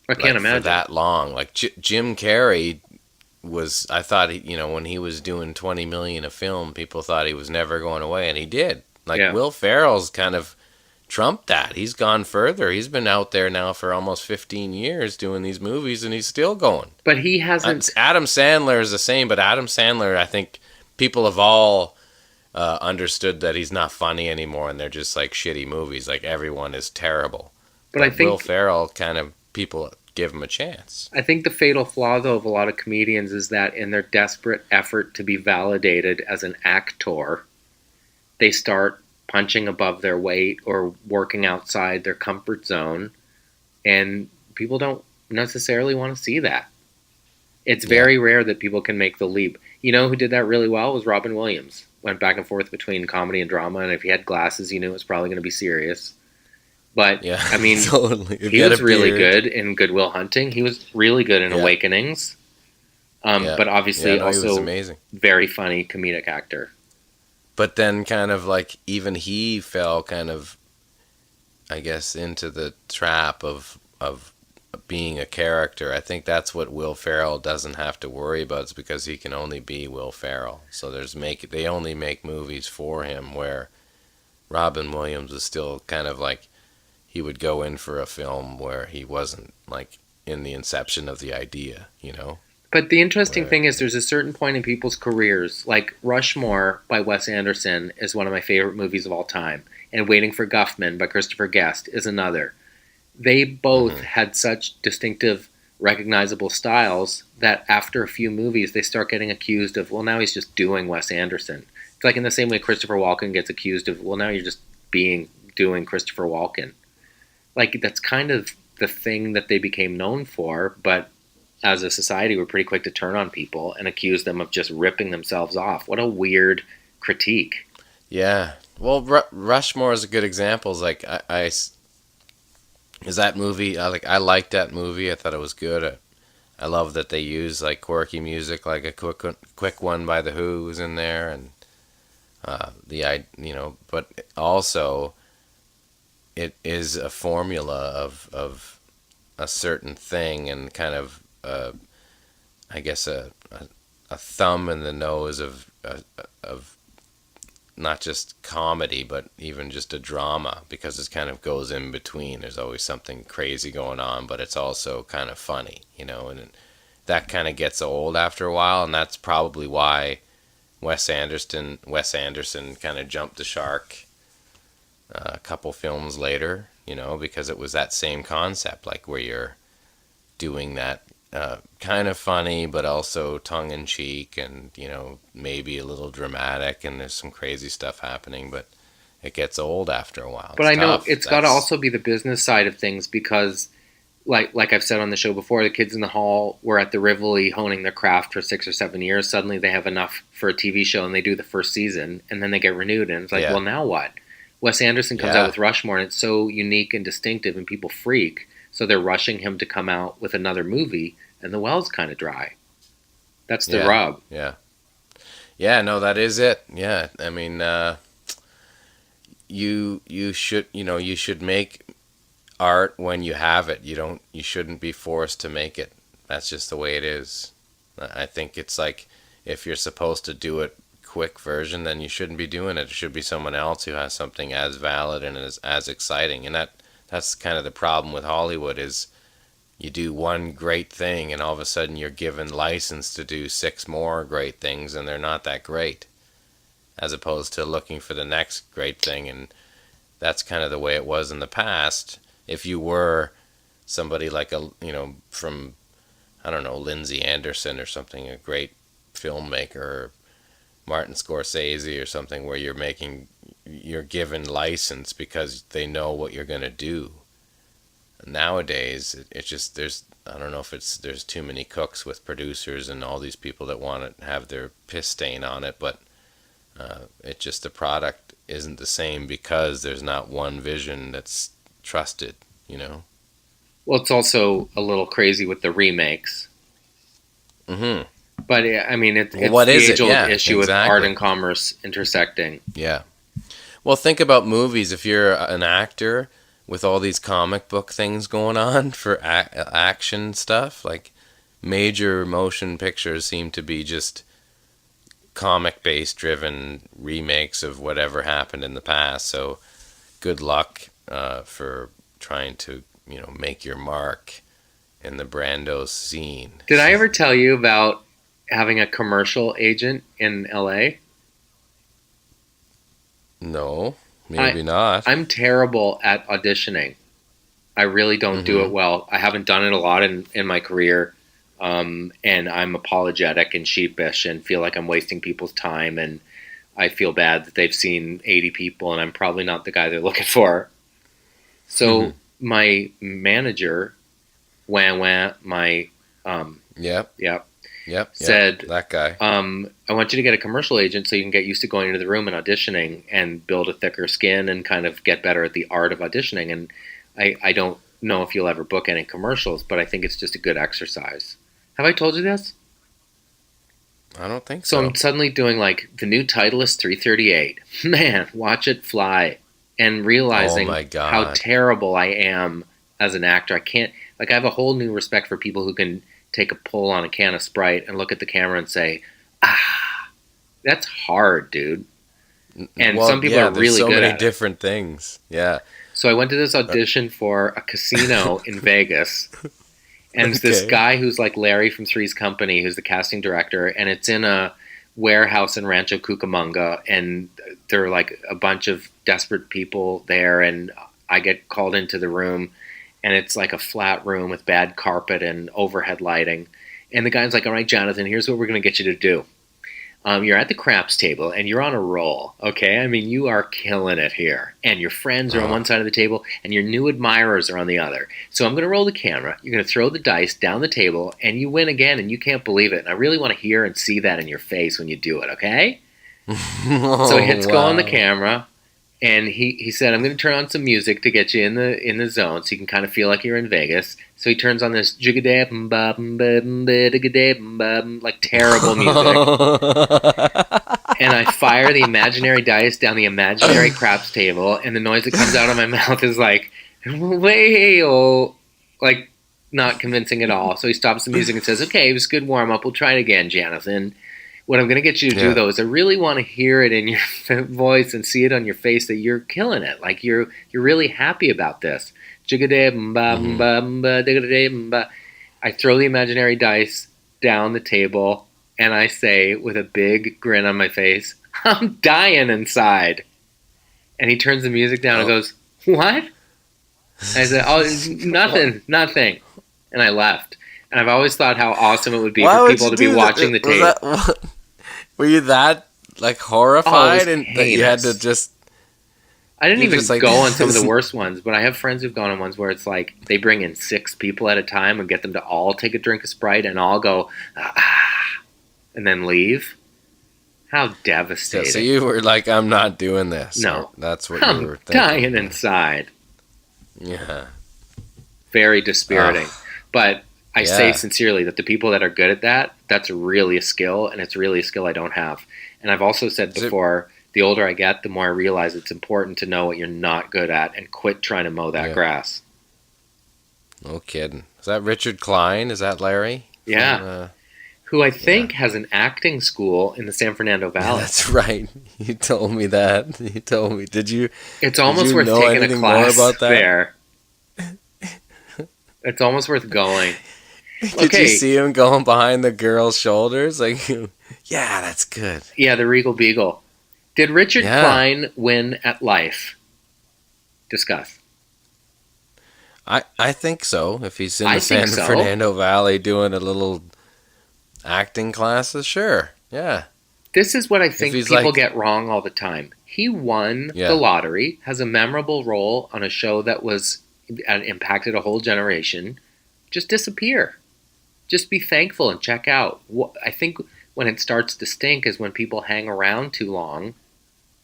I can't imagine
for that long. Like Jim Carrey was, I thought when he was doing 20 million a film, people thought he was never going away, and he did. Like Will Ferrell's kind of trumped that. He's gone further. He's been out there now for almost 15 years doing these movies, and he's still going.
But he hasn't.
Adam Sandler is the same, but Adam Sandler, I think people have all understood that he's not funny anymore, and they're just like shitty movies. Like everyone is terrible.
But I think
Will Ferrell kind of people give him a chance.
I think the fatal flaw, though, of a lot of comedians is that in their desperate effort to be validated as an actor, they start punching above their weight or working outside their comfort zone, and people don't necessarily want to see that. It's very rare that people can make the leap. You know who did that really well was Robin Williams. Went back and forth between comedy and drama, and if he had glasses, you knew it was probably going to be serious. But, I mean,
totally.
He was really good in Good Will Hunting. He was really good in Awakenings. But obviously also
amazing.
Very funny comedic actor.
But then kind of like even he fell kind of, I guess, into the trap of being a character. I think that's what Will Ferrell doesn't have to worry about. It's because he can only be Will Ferrell. So they only make movies for him, where Robin Williams is still kind of like, he would go in for a film where he wasn't like in the inception of the idea,
But the interesting thing is there's a certain point in people's careers, like Rushmore by Wes Anderson is one of my favorite movies of all time, and Waiting for Guffman by Christopher Guest is another. They both had such distinctive, recognizable styles that after a few movies they start getting accused of, well, now he's just doing Wes Anderson. It's like in the same way Christopher Walken gets accused of, well, now you're just doing Christopher Walken. Like, that's kind of the thing that they became known for, but as a society, we're pretty quick to turn on people and accuse them of just ripping themselves off. What a weird critique.
Yeah. Well, Rushmore is a good example. Is like, is that movie, I liked that movie. I thought it was good. I love that they use, like, quirky music, like a quick one by The Who was in there, and but also it is a formula of a certain thing, and kind of I guess a thumb in the nose of not just comedy, but even just a drama, because it kind of goes in between. There's always something crazy going on, but it's also kind of funny, and that kind of gets old after a while, and that's probably why Wes Anderson kind of jumped the shark a couple films later, because it was that same concept, like where you're doing that kind of funny, but also tongue-in-cheek, and, maybe a little dramatic, and there's some crazy stuff happening, but it gets old after a while.
But I know it's got to also be the business side of things, because like I've said on the show before, the kids in the hall were at the Rivoli honing their craft for 6 or 7 years. Suddenly they have enough for a TV show, and they do the first season, and then they get renewed, and it's like, well, now what? Wes Anderson comes out with Rushmore, and it's so unique and distinctive, and people freak, so they're rushing him to come out with another movie, and the well's kind of dry. That's the rub.
Yeah, no, that is it. Yeah, I mean, you should make art when you have it. You shouldn't be forced to make it. That's just the way it is. I think it's like, if you're supposed to do it quick version, then you shouldn't be doing it. It should be someone else who has something as valid and as exciting. And that's kind of the problem with Hollywood, is you do one great thing, and all of a sudden you're given license to do 6 more great things, and they're not that great, as opposed to looking for the next great thing. And that's kind of the way it was in the past. If you were somebody like from, I don't know, Lindsay Anderson or something, a great filmmaker, or Martin Scorsese or something, where you're making you're given license because they know what you're going to do. Nowadays, it's just I don't know if there's too many cooks with producers and all these people that want to have their piss stain on it, but it just the product isn't the same because there's not one vision that's trusted, you know.
Well, it's also a little crazy with the remakes.
Mm-hmm.
But I mean, it's
Well, what
the
is it?
age-old
Yeah,
issue with
exactly.
art and commerce intersecting.
Yeah. Well, think about movies. If you're an actor with all these comic book things going on for action stuff, like major motion pictures seem to be just comic-based driven remakes of whatever happened in the past. So good luck for trying to, make your mark in the Brando scene.
Did I ever tell you about having a commercial agent in LA?
No, maybe not.
I'm terrible at auditioning. I really don't do it well. I haven't done it a lot in my career. And I'm apologetic and sheepish and feel like I'm wasting people's time. And I feel bad that they've seen 80 people and I'm probably not the guy they're looking for. So my manager, said,
that guy.
I want you to get a commercial agent so you can get used to going into the room and auditioning and build a thicker skin and kind of get better at the art of auditioning. And I don't know if you'll ever book any commercials, but I think it's just a good exercise. Have I told you this?
I don't think so.
So I'm suddenly doing like the new Titleist 338. Man, watch it fly. And realizing how terrible I am as an actor. I have a whole new respect for people who can take a pull on a can of Sprite and look at the camera and say, that's hard, dude. And some people are really good at it.
There's so many different things. Yeah.
So I went to this audition for a casino in Vegas. And it's this guy who's like Larry from Three's Company, who's the casting director. And it's in a warehouse in Rancho Cucamonga. And there are like a bunch of desperate people there. And I get called into the room. And it's like a flat room with bad carpet and overhead lighting. And the guy's like, all right, Jonathan, here's what we're going to get you to do. You're at the craps table, and you're on a roll, okay? I mean, you are killing it here. And your friends are on one side of the table, and your new admirers are on the other. So I'm going to roll the camera. You're going to throw the dice down the table, and you win again, and you can't believe it. And I really want to hear and see that in your face when you do it, okay? So he hits go on the camera. And he said, I'm going to turn on some music to get you in the zone so you can kind of feel like you're in Vegas. So he turns on this like terrible music. And I fire the imaginary dice down the imaginary craps table, and the noise that comes out of my mouth is like, way-oh, like not convincing at all. So he stops the music and says, okay, it was a good warm-up. We'll try it again, Jonathan. What I'm going to get you to do, though, is I really want to hear it in your voice and see it on your face that you're killing it. Like you're really happy about this. I throw the imaginary dice down the table, and I say with a big grin on my face, I'm dying inside. And he turns the music down and goes, what? I said, nothing. And I left. And I've always thought how awesome it would be for people to be watching the tape.
Were you that like horrified and that you had to just?
I didn't even go on some of the worst ones, but I have friends who've gone on ones where it's like they bring in 6 people at a time and get them to all take a drink of Sprite and all go and then leave. How devastating!
So you were like, "I'm not doing this."
No,
that's what you were thinking.
Dying inside.
Yeah,
very dispiriting, but. I say sincerely that the people that are good at that, that's really a skill, and it's really a skill I don't have. And I've also said before, the older I get, the more I realize it's important to know what you're not good at and quit trying to mow that grass.
No kidding. Is that Richard Klein? Is that Larry?
Yeah. Who I think has an acting school in the San Fernando Valley.
Yeah, that's right. You told me that. You told me. Did you?
It's almost worth taking a class there. It's almost worth going.
Did you see him going behind the girl's shoulders? Like, yeah, that's good.
Yeah, the Regal Beagle. Did Richard Klein win at Life? Discuss.
I think so. If he's in the San Fernando Valley doing a little acting classes, sure. Yeah.
This is what I think people get wrong all the time. He won the lottery, has a memorable role on a show that was impacted a whole generation. Just disappear. Just be thankful and check out. I think when it starts to stink is when people hang around too long,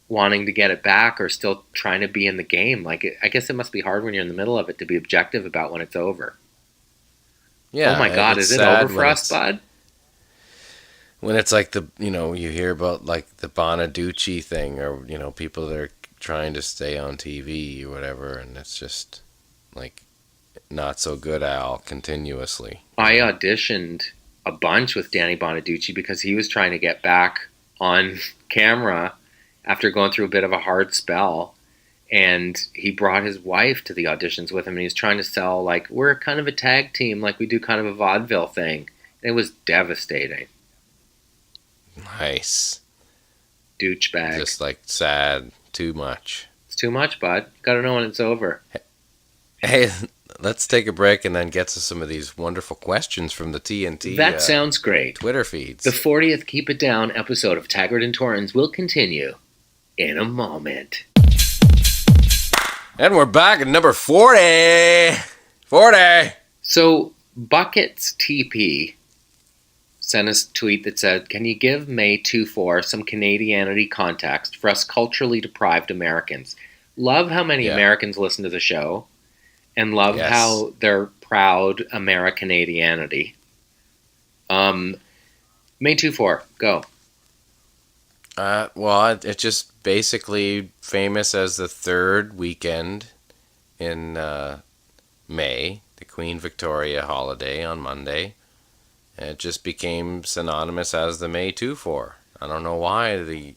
wanting to get it back or still trying to be in the game. Like, I guess it must be hard when you're in the middle of it to be objective about when it's over.
Yeah.
Oh my God, is it over for us, bud?
When it's like you hear about like the Bonaducci thing, or, people that are trying to stay on TV or whatever, and it's just like not so good, Al, continuously.
I auditioned a bunch with Danny Bonaducci because he was trying to get back on camera after going through a bit of a hard spell. And he brought his wife to the auditions with him, and he was trying to sell, like, we're kind of a tag team, like we do kind of a vaudeville thing. And it was devastating.
Nice.
Douchebag.
Just like sad, too much.
It's too much, bud. Gotta know when it's over.
Hey, let's take a break and then get to some of these wonderful questions from the TNT.
That sounds great.
Twitter feeds.
The 40th Keep It Down episode of Taggart and Torrens will continue in a moment.
And we're back at number 40. 40.
So, Buckets TP sent us a tweet that said, can you give May 24 some Canadianity context for us culturally deprived Americans? Love how many Americans listen to the show, and love how they're proud Americanadianity. May 24, go.
Well, it's just basically famous as the third weekend in May, the Queen Victoria holiday on Monday. And it just became synonymous as the May 24. I don't know why the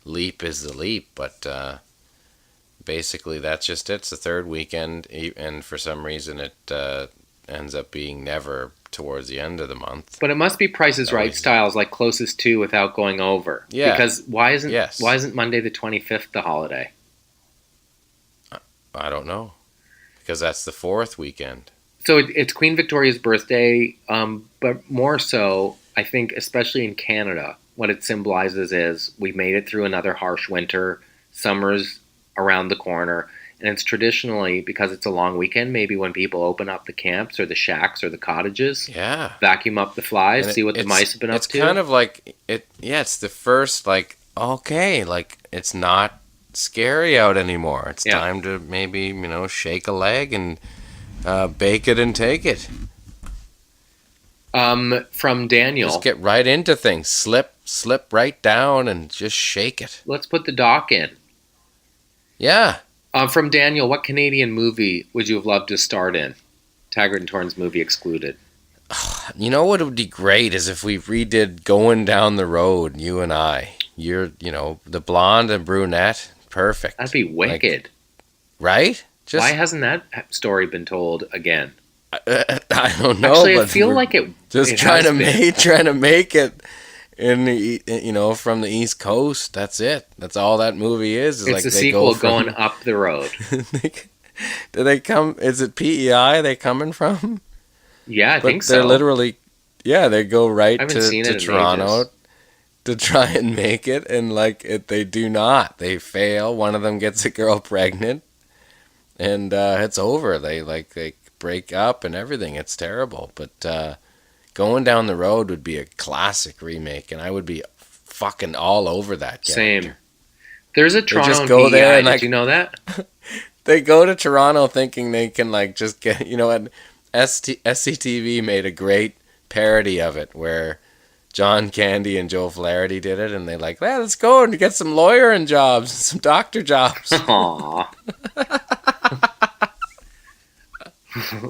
leap is the leap, but basically that's just it. It's the third weekend, and for some reason it ends up being never towards the end of the month.
But it must be Price is Right styles, like closest to without going over.
Yeah.
Because why isn't Monday the 25th the holiday?
I don't know. Because that's the fourth weekend.
So it's Queen Victoria's birthday, but more so, I think, especially in Canada, what it symbolizes is we made it through another harsh winter, summer's around the corner, and it's traditionally, because it's a long weekend, maybe when people open up the camps or the shacks or the cottages, vacuum up the flies, see what the mice have been up to.
It's kind of like, it's the first, like, okay, like, it's not scary out anymore. It's time to maybe, shake a leg and bake it and take it.
From Daniel.
Just get right into things. Slip right down and just shake it.
Let's put the doc in.
Yeah.
From Daniel, what Canadian movie would you have loved to start in? Taggart and Torrens movie excluded.
You know what would be great is if we redid Going Down the Road, you and I. You're, the blonde and brunette. Perfect.
That'd be wicked.
Like, right?
Why hasn't that story been told again?
I don't know.
Actually,
but
I feel like it.
Just
it
trying to make it in the from the East Coast. That's it. That's all that movie is.
It's like a sequel going up the road.
Do they come? Is it PEI they coming from?
Yeah, I think so.
They're literally, they go right to Toronto to try and make it, and they do not. They fail. One of them gets a girl pregnant, and it's over. They break up and everything. It's terrible. But Going Down the Road would be a classic remake, and I would be fucking all over that character.
Same. There's a Toronto
just go
PEI.
there and
Did you know that?
They go to Toronto thinking they can just get, and SCTV made a great parody of it where John Candy and Joe Flaherty did it, and they let's go and get some lawyering jobs, some doctor jobs.
Aww.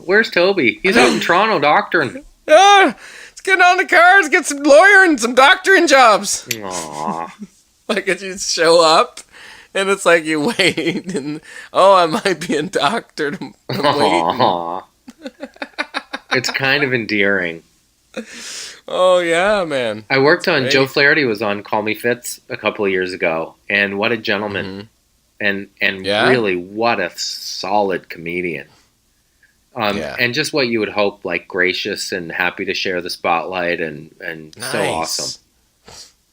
Where's Toby? He's out in Toronto doctoring.
Let's get on the cars, get some lawyering, some doctoring jobs.
Aww.
It just show up, and it's you wait, and I might be a doctor.
Aww. It's kind of endearing.
Oh yeah, man.
I worked on Joe Flaherty was on Call Me Fitz a couple of years ago, and what a gentleman, and really what a solid comedian. And just what you would hope, gracious and happy to share the spotlight, and nice. So awesome.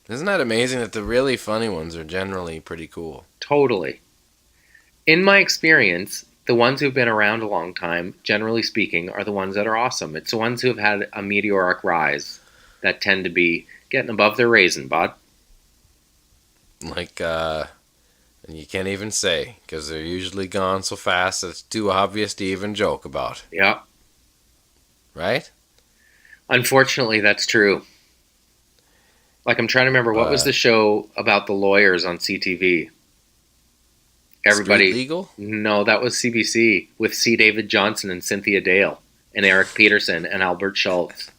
Isn't that amazing that the really funny ones are generally pretty cool?
Totally. In my experience, the ones who've been around a long time, generally speaking, are the ones that are awesome. It's the ones who have had a meteoric rise that tend to be getting above their raisin, bud.
Like, and you can't even say, because they're usually gone so fast that it's too obvious to even joke about.
Yeah.
Right?
Unfortunately, that's true. Like, I'm trying to remember, what was the show about the lawyers on CTV? Everybody.
Street Legal?
No, that was CBC with C. David Johnson and Cynthia Dale and Eric Peterson and Albert Schultz.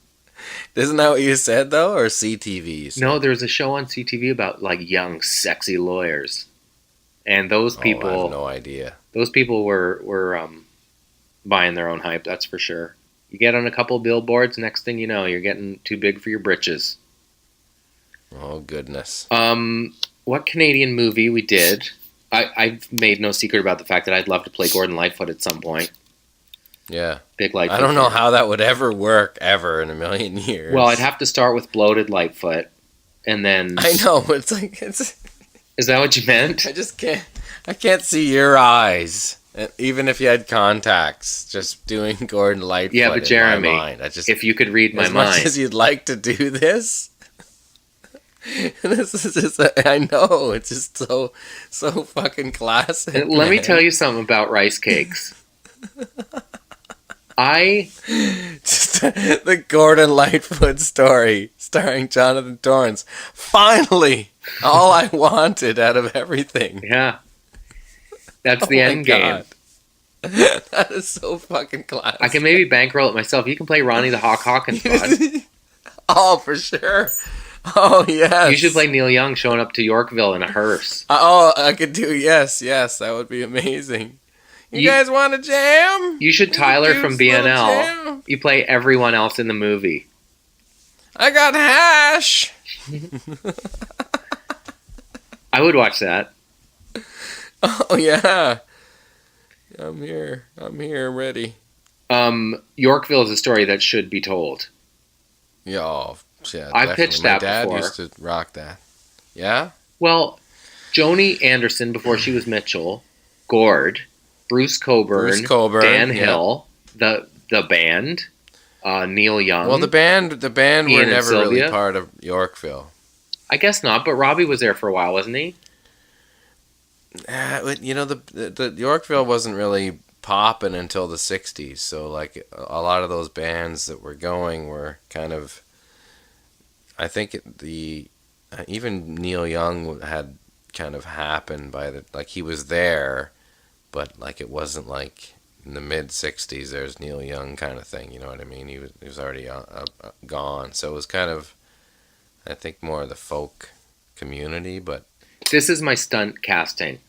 Isn't that what you said, though, or CTV? You said?
No, there was a show on CTV about, like, young, sexy lawyers. And those people...
I have no idea.
Those people were buying their own hype, that's for sure. You get on a couple billboards, next thing you know, you're getting too big for your britches.
Oh, goodness.
What Canadian movie we did... I've made no secret about the fact that I'd love to play Gordon Lightfoot at some point.
Yeah.
Big Lightfoot.
I don't know how that would ever work, ever, in a million years.
Well, I'd have to start with bloated Lightfoot, and then...
I know, but it's like...
Is that what you meant?
I just can't... I can't see your eyes. Even if you had contacts, just doing Gordon Lightfoot.
Yeah, but Jeremy,
in my mind.
if you could read my mind...
As much as you'd like to do this... This is just, I know, it's just so fucking classic.
Let me tell you something about rice cakes.
Just the Gordon Lightfoot story, starring Taggart Torrens. Finally, all I wanted out of everything.
Yeah. That's the end game.
That is so fucking classic.
I can maybe bankroll it myself. You can play Ronnie the Hawk Hawkins, bud.
Oh, for sure. Oh, yes.
You should play Neil Young showing up to Yorkville in a hearse.
Oh, I could do, yes, that would be amazing. You guys want to jam?
You should Tyler from BNL. You play everyone else in the movie.
I got hash.
I would watch that.
Oh, yeah. I'm here, ready.
Yorkville is a story that should be told.
Yeah, yeah,
I pitched that before.
My dad used to rock that. Yeah?
Well, Joni Anderson, before she was Mitchell, Gord, Bruce Coburn, Dan Hill, the band, Neil Young.
Well, the band
Ian
were never really part of Yorkville.
I guess not, but Robbie was there for a while, wasn't he?
The Yorkville wasn't really popping until the 60s, so like a lot of those bands that were going were kind of... I think even Neil Young had kind of happened by like he was there, but like it wasn't like in the mid '60s. There's Neil Young kind of thing, you know what I mean? He was already gone, so it was kind of, I think, more of the folk community. But
this is my stunt casting.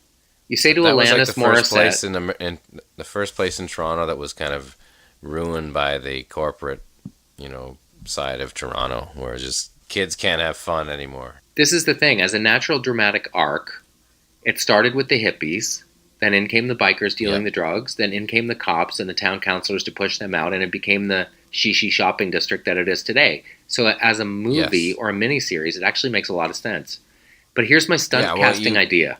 You say to
that
Alanis
was like the first place
Morissette,
in the first place in Toronto that was kind of ruined by the corporate, side of Toronto, where just kids can't have fun anymore.
This is the thing. As a natural dramatic arc, it started with the hippies, then in came the bikers dealing the drugs, then in came the cops and the town councilors to push them out, and it became the shishi shopping district that it is today. So as a movie or a miniseries, it actually makes a lot of sense. But here's my stunt casting idea.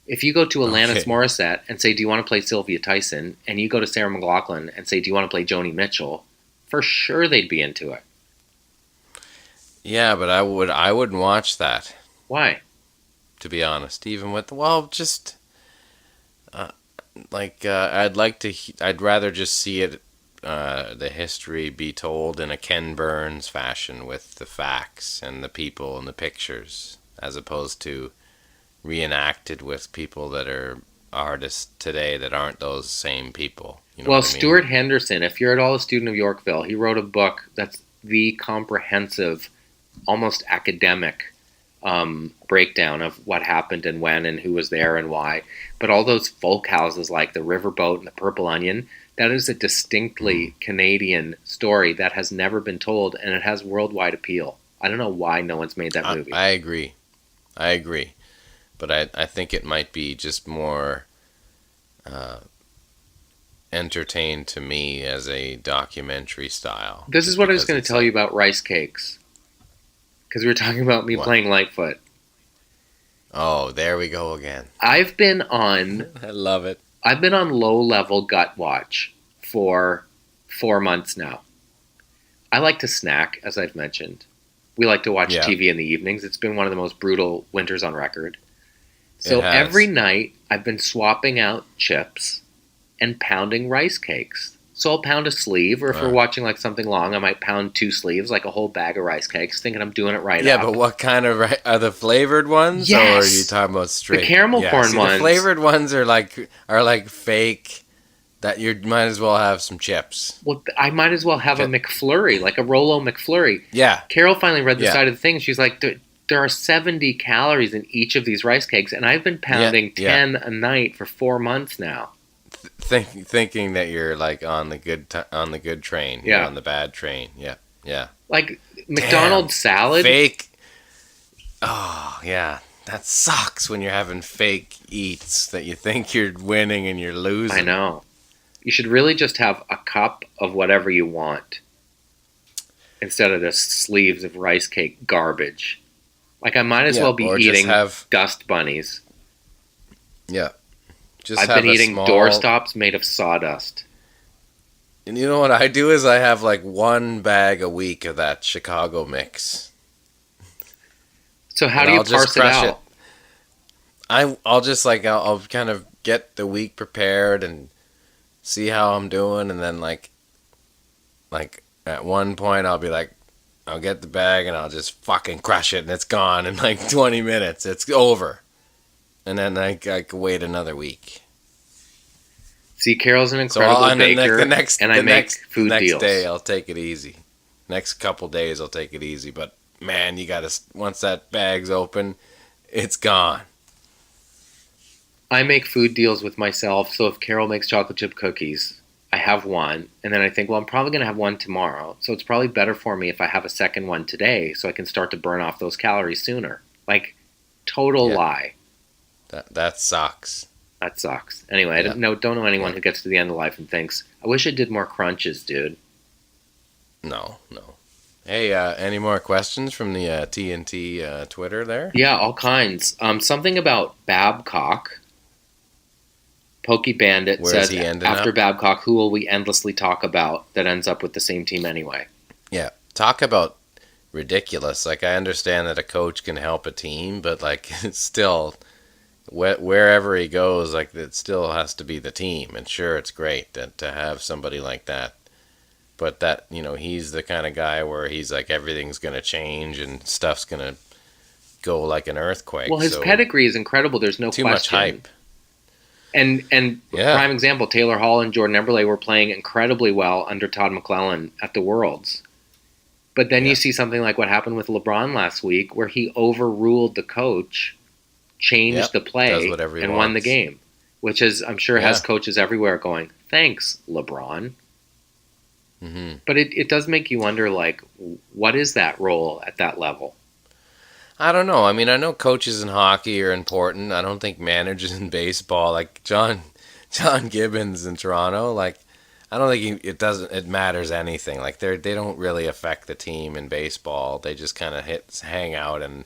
If you go to Alanis Morissette and say, do you want to play Sylvia Tyson? And you go to Sarah McLachlan and say, do you want to play Joni Mitchell? For sure they'd be into it.
Yeah, but I wouldn't watch that.
Why?
To be honest, even with I'd rather just see it, the history be told in a Ken Burns fashion with the facts and the people and the pictures, as opposed to reenacted with people that are artists today that aren't those same people. You know what I mean?
Stuart Henderson, if you're at all a student of Yorkville, he wrote a book that's the comprehensive, almost academic breakdown of what happened and when and who was there and why. But all those folk houses like the Riverboat and the Purple Onion, that is a distinctly Canadian story that has never been told, and it has worldwide appeal. I don't know why no one's made that movie.
I agree. But I think it might be just more entertained to me as a documentary style.
This is what I was going to tell you about rice cakes. because we were talking about me
What?
playing Lightfoot.
Oh, there we go again.
I've been on
I love it.
low-level gut watch for 4 months now. I like to snack, as I've mentioned. We like to watch
Yeah.
TV in the evenings. It's been one of the most brutal winters on record. So
It has.
every night, I've been swapping out chips and pounding rice cakes. So I'll pound a sleeve, or if we're watching like something long, I might pound 2 sleeves, like a whole bag of rice cakes, thinking I'm doing it right
Yeah,
up.
but what kind of are the flavored ones, or are
Yes.
you talking about straight?
The caramel corn
see,
ones.
The flavored ones are like fake. That you might as well have some chips.
Well, I might as well have a McFlurry, like a Rolo McFlurry.
Yeah.
Carol finally read the
Yeah.
side of the thing. She's like, there are 70 calories in each of these rice cakes, and I've been pounding 10 a night for 4 months now.
Thinking that you're like on the good train, you're on the bad train. Yeah.
Like McDonald's salad.
Fake. Oh yeah, that sucks when you're having fake eats that you think you're winning and you're losing.
I know. You should really just have a cup of whatever you want instead of the sleeves of rice cake garbage. Like I might as well be eating dust bunnies.
Yeah.
I've been eating doorstops made of sawdust.
And you know what I do is I have like 1 bag a week of that Chicago mix.
So how do you parse it out?
I'll just like I'll kind of get the week prepared and see how I'm doing, and then like at one point I'll be like, I'll get the bag and I'll just fucking crush it, and it's gone in like 20 minutes. It's over. And then I could wait another week.
See, Carol's an incredible baker, and I make food deals.
Next day, I'll take it easy. Next couple days, I'll take it easy. But, man, you gotta, once that bag's open, it's gone.
I make food deals with myself, so if Carol makes chocolate chip cookies, I have one, and then I think, well, I'm probably going to have one tomorrow, so it's probably better for me if I have a second one today, so I can start to burn off those calories sooner. Like, total lie.
That sucks.
That sucks. Anyway, I don't know anyone who gets to the end of life and thinks, I wish I did more crunches, dude.
No. Hey, any more questions from the TNT Twitter there?
Yeah, all kinds. Something about Babcock. Pokey Bandit
Where's
says,
he ending
after
up?
Babcock, who will we endlessly talk about that ends up with the same team anyway?
Yeah, talk about ridiculous. Like, I understand that a coach can help a team, but, like, it's still, wherever he goes, like, it still has to be the team. And sure, it's great to have somebody like that. But that, he's the kind of guy where he's like, everything's going to change and stuff's going to go like an earthquake.
Well, his pedigree is incredible. There's no question. Too much hype. And prime example, Taylor Hall and Jordan Eberle were playing incredibly well under Todd McClellan at the Worlds. But then you see something like what happened with LeBron last week, where he overruled the coach, changed the play, and won the game. Which is, I'm sure, has coaches everywhere going, thanks, LeBron.
Mm-hmm.
But it does make you wonder, like, what is that role at that level?
I don't know. I mean, I know coaches in hockey are important. I don't think managers in baseball, like John Gibbons in Toronto, like, I don't think it matters anything. Like, they don't really affect the team in baseball. They just kind of hang out, and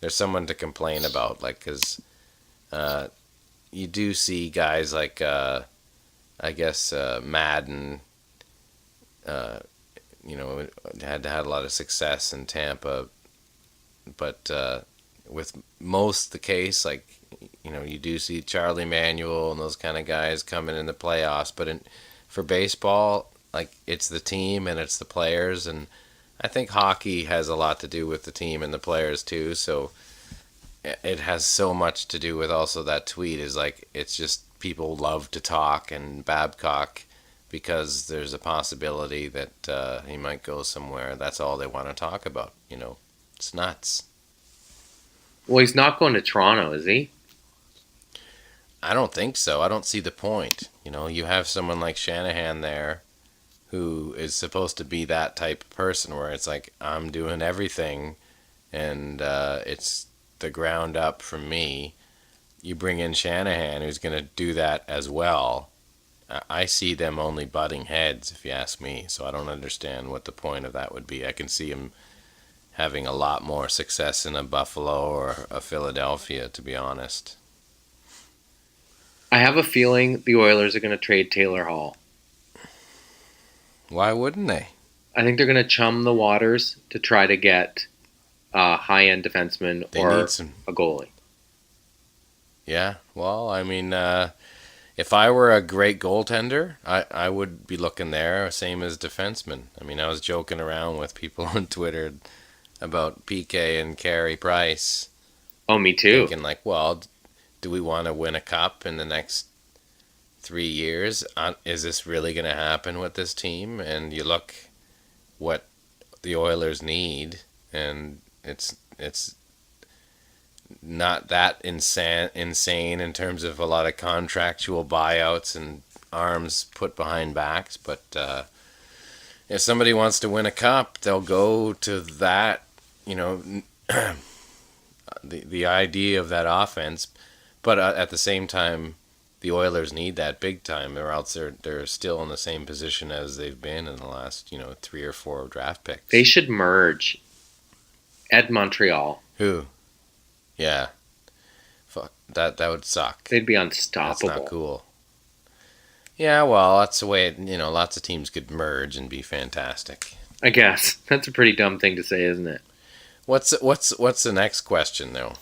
there's someone to complain about. Like, because you do see guys like, I guess, Madden, had a lot of success in Tampa. But with most the case, like, you do see Charlie Manuel and those kind of guys coming in the playoffs. But for baseball, like, it's the team and it's the players. And I think hockey has a lot to do with the team and the players too. So it has so much to do with also that tweet is like, it's just people love to talk, and Babcock, because there's a possibility that he might go somewhere. That's all they want to talk about, It's nuts.
Well, he's not going to Toronto, is he?
I don't think so. I don't see the point. You have someone like Shanahan there who is supposed to be that type of person where it's like, I'm doing everything and it's the ground up from me. You bring in Shanahan who's going to do that as well. I see them only butting heads, if you ask me. So I don't understand what the point of that would be. I can see him having a lot more success in a Buffalo or a Philadelphia, to be honest.
I have a feeling the Oilers are going to trade Taylor Hall.
Why wouldn't they?
I think they're going to chum the waters to try to get a high-end defenseman
They
or
need some.
a goalie.
Yeah, well, I mean, if I were a great goaltender, I would be looking there, same as defenseman. I mean, I was joking around with people on Twitter about PK and Carey Price.
Oh, me too.
Thinking like, well, do we want to win a cup in the next 3 years? Is this really going to happen with this team? And you look what the Oilers need, and it's not that insane in terms of a lot of contractual buyouts and arms put behind backs. But if somebody wants to win a cup, they'll go to that, the idea of that offense. But at the same time, the Oilers need that big time, or else they're still in the same position as they've been in the last 3 or 4 draft picks.
They should merge at Montreal.
Who? Yeah. Fuck. That would suck.
They'd be unstoppable.
That's not cool. Yeah, well, that's the way lots of teams could merge and be fantastic.
I guess. That's a pretty dumb thing to say, isn't it?
What's the next question, though?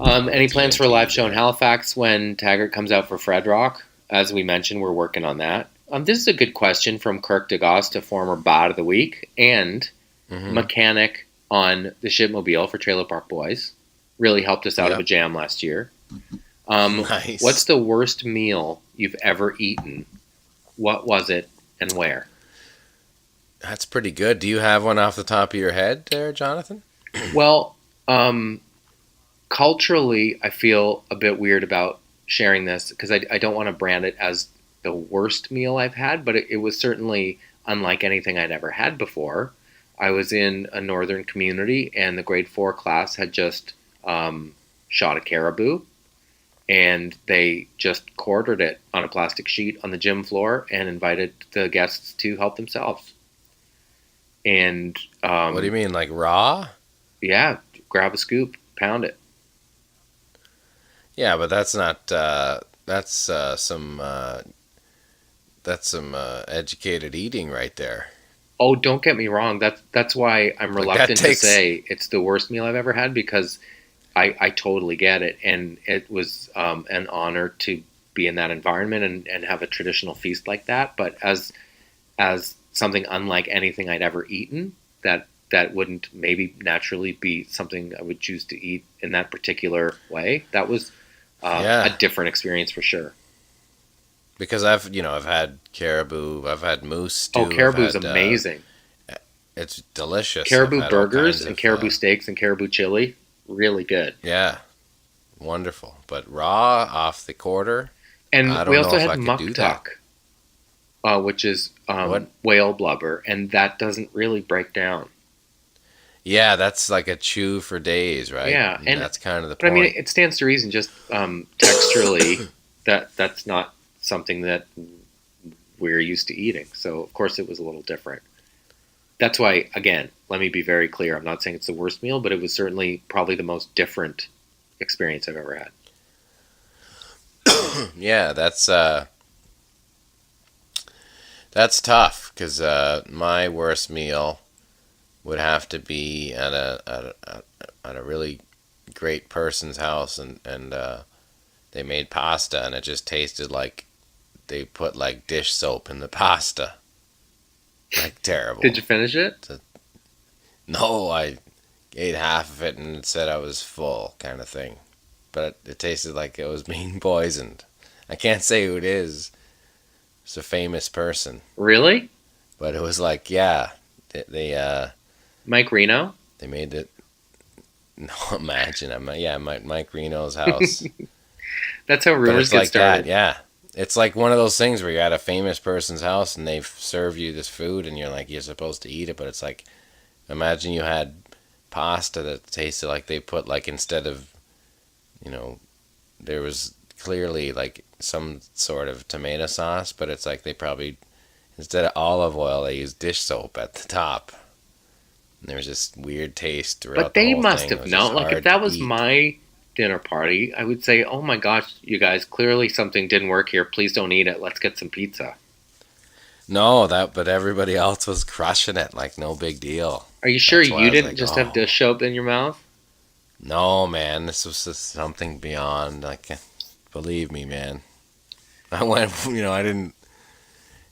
Any plans for a live show in Halifax when Taggart comes out for Fred Rock? As we mentioned, we're working on that. This is a good question from Kirk DeGosta, former Bot of the Week and mechanic on the Shipmobile for Trailer Park Boys. Really helped us out of a jam last year.
Nice.
What's the worst meal you've ever eaten? What was it and where?
That's pretty good. Do you have one off the top of your head there, Jonathan?
Well, culturally, I feel a bit weird about sharing this because I don't want to brand it as the worst meal I've had, but it was certainly unlike anything I'd ever had before. I was in a northern community, and the grade 4 class had just shot a caribou, and they just quartered it on a plastic sheet on the gym floor and invited the guests to help themselves. And
what do you mean, like raw?
Yeah, grab a scoop, pound it.
Yeah, but that's not. That's some educated eating right there.
Oh, don't get me wrong. That's why I'm reluctant to say it's the worst meal I've ever had, because I totally get it, and it was an honor to be in that environment and have a traditional feast like that. But as something unlike anything I'd ever eaten, that wouldn't maybe naturally be something I would choose to eat in that particular way. That was a different experience for sure.
Because I've had caribou, I've had moose stew.
Oh, caribou's amazing.
It's delicious.
Caribou burgers and caribou steaks and caribou chili, really good.
Yeah, wonderful. But raw off the quarter,
and
I don't
we also
know if
had
I could do that.
Muktuk, which is whale blubber, and that doesn't really break down.
Yeah, that's like a chew for days, right?
Yeah,
and that's kind of the
but
point.
I mean, it stands to reason, just texturally, that's not something that we're used to eating. So, of course, it was a little different. That's why, again, let me be very clear. I'm not saying it's the worst meal, but it was certainly probably the most different experience I've ever had.
Yeah, that's tough, because my worst meal would have to be at a really great person's house, and they made pasta, and it just tasted like they put like dish soap in the pasta. Like terrible.
Did you finish it?
No, I ate half of it and said I was full, kind of thing. But it tasted like it was being poisoned. I can't say who it is. It's a famous person.
Really?
But it was like, yeah, they
Mike Reno?
They made it. No, imagine. Mike Reno's house.
That's how rumors get started.
That, yeah. It's like one of those things where you're at a famous person's house and they serve you this food and you're like, you're supposed to eat it, but it's like, imagine you had pasta that tasted like they put, like, instead of, there was clearly like some sort of tomato sauce, but it's like they probably, instead of olive oil, they used dish soap at the top. And there was just weird taste throughout
But
the
they
whole
must
thing. It
have
was just
known. Like, if
hard
that
to
was
eat.
my dinner party, I would say, oh my gosh, you guys, clearly something didn't work here. Please don't eat it. Let's get some pizza.
No, but everybody else was crushing it, like no big deal.
Are you sure
That's why I
you
was
didn't
like,
just have
oh.
dish soap in your mouth?
No, man, this was just something beyond. Like, believe me, man. I went, I didn't.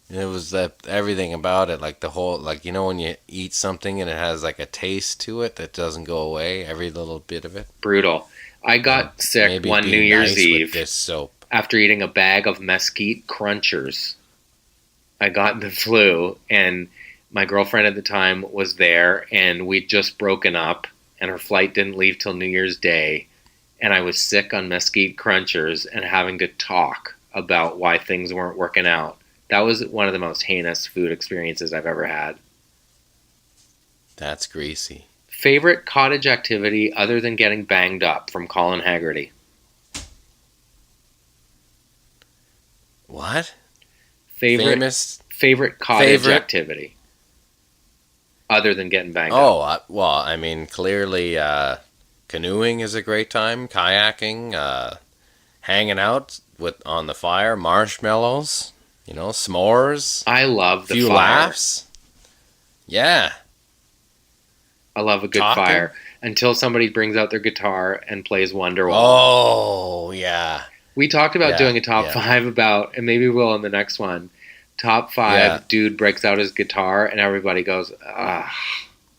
It was everything about it, like the whole, like when you eat something and it has like a taste to it that doesn't go away, every little bit of it.
Brutal. I
And
got sick
maybe
one New
being
Year's
nice
Eve
with this soap.
after eating a bag of mesquite crunchers. I got the flu, and my girlfriend at the time was there, and we'd just broken up, and her flight didn't leave till New Year's Day, and I was sick on mesquite crunchers and having to talk about why things weren't working out. That was one of the most heinous food experiences I've ever had.
That's greasy.
Favorite cottage activity other than getting banged up from Colin Haggerty?
What?
Favorite cottage
favorite?
activity other than getting banged up?
Oh, well, I mean, clearly, canoeing is a great time. Kayaking, hanging out on the fire, marshmallows, s'mores,
I love the
few
fire.
laughs. Yeah.
I love a good
Talking?
fire until somebody brings out their guitar and plays Wonderwall.
Oh, yeah.
We talked about
Yeah,
doing a top
yeah.
5 about, and maybe we'll in the next one. Top 5,
Yeah.
dude breaks out his guitar and everybody goes,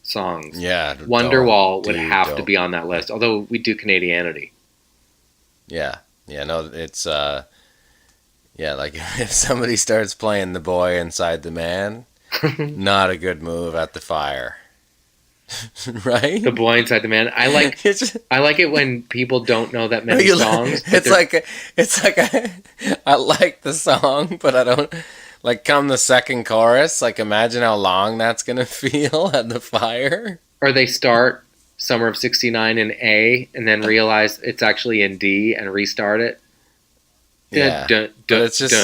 songs.
Yeah.
Wonderwall would
Dude,
have to
dope.
be on that list, although we do Canadianity.
Yeah. Yeah, no, it's, yeah, like if somebody starts playing The Boy Inside the Man, not a good move at the fire. Right?
The Boy Inside the Man. I like it when people don't know that many songs. but
It's like I like the song, but I don't like come the second chorus. Like imagine how long that's gonna feel at the fire.
or they start Summer of '69 in A and then realize it's actually in D and restart it.
Yeah, but it's just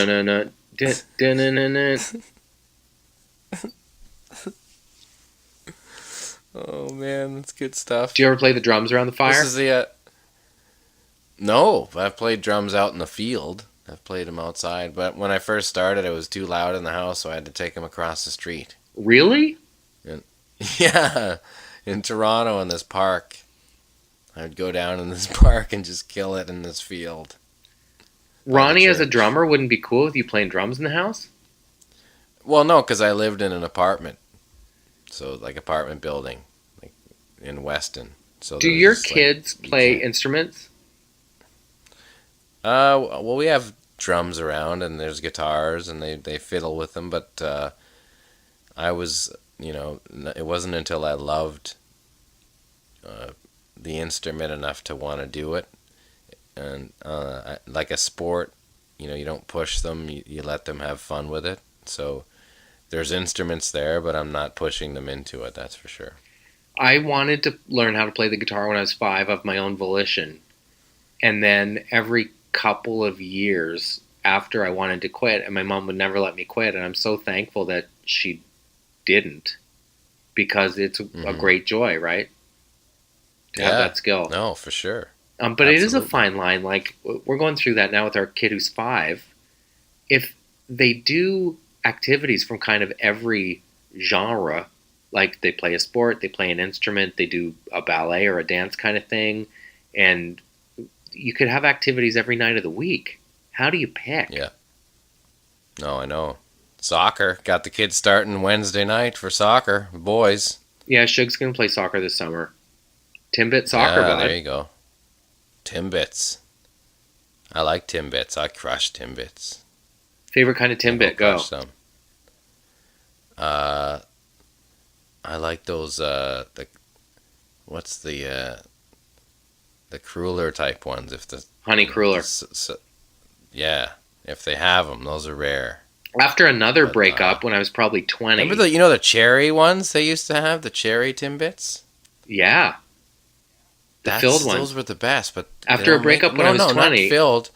oh man, that's good stuff.
Do you ever play the drums around the fire?
This is the no, but I've played drums out in the field. I've played them outside, but when I first started, it was too loud in the house, so I had to take them across the street.
Really?
Yeah, in Toronto in this park. I would go down in this park and just kill it in this field.
Ronnie as a
church.
drummer wouldn't be cool with you playing drums in the house?
Well, no, because I lived in an apartment. So, like, apartment building, like, in Weston. So
Do
there was
your
just, like,
kids
you
play
can't-
instruments?
Well, we have drums around, and there's guitars, and they fiddle with them, but I was, it wasn't until I loved the instrument enough to want to do it. And like a sport, you don't push them, you let them have fun with it. So there's instruments there, but I'm not pushing them into it, that's for sure.
I wanted to learn how to play the guitar when I was 5 of my own volition. And then every couple of years after I wanted to quit, and my mom would never let me quit, and I'm so thankful that she didn't, because it's a great joy, right? To have that skill.
No, for sure.
But it is a
Absolutely.
fine line. Like, we're going through that now with our kid who's 5. If they do activities from kind of every genre, like they play a sport, they play an instrument, they do a ballet or a dance kind of thing, and you could have activities every night of the week. How do you pick?
Yeah. No, I know. Soccer. Got the kids starting Wednesday night for soccer. Boys.
Yeah, Shug's going to play soccer this summer. Timbit soccer,
Yeah,
bud.
there you go. Timbits. I like Timbits. I crush Timbits.
Favorite kind of Timbit? Go.
Crush some. I like those, what's the cruller type ones. If the
Honey cruller.
yeah, if they have them, those are rare.
After another
But,
breakup when I was probably 20.
Remember the cherry ones they used to have, the cherry Timbits?
Yeah. The filled ones.
Those were the best, but
After
they
a
don't
breakup
make-
when I was 20.
not filled.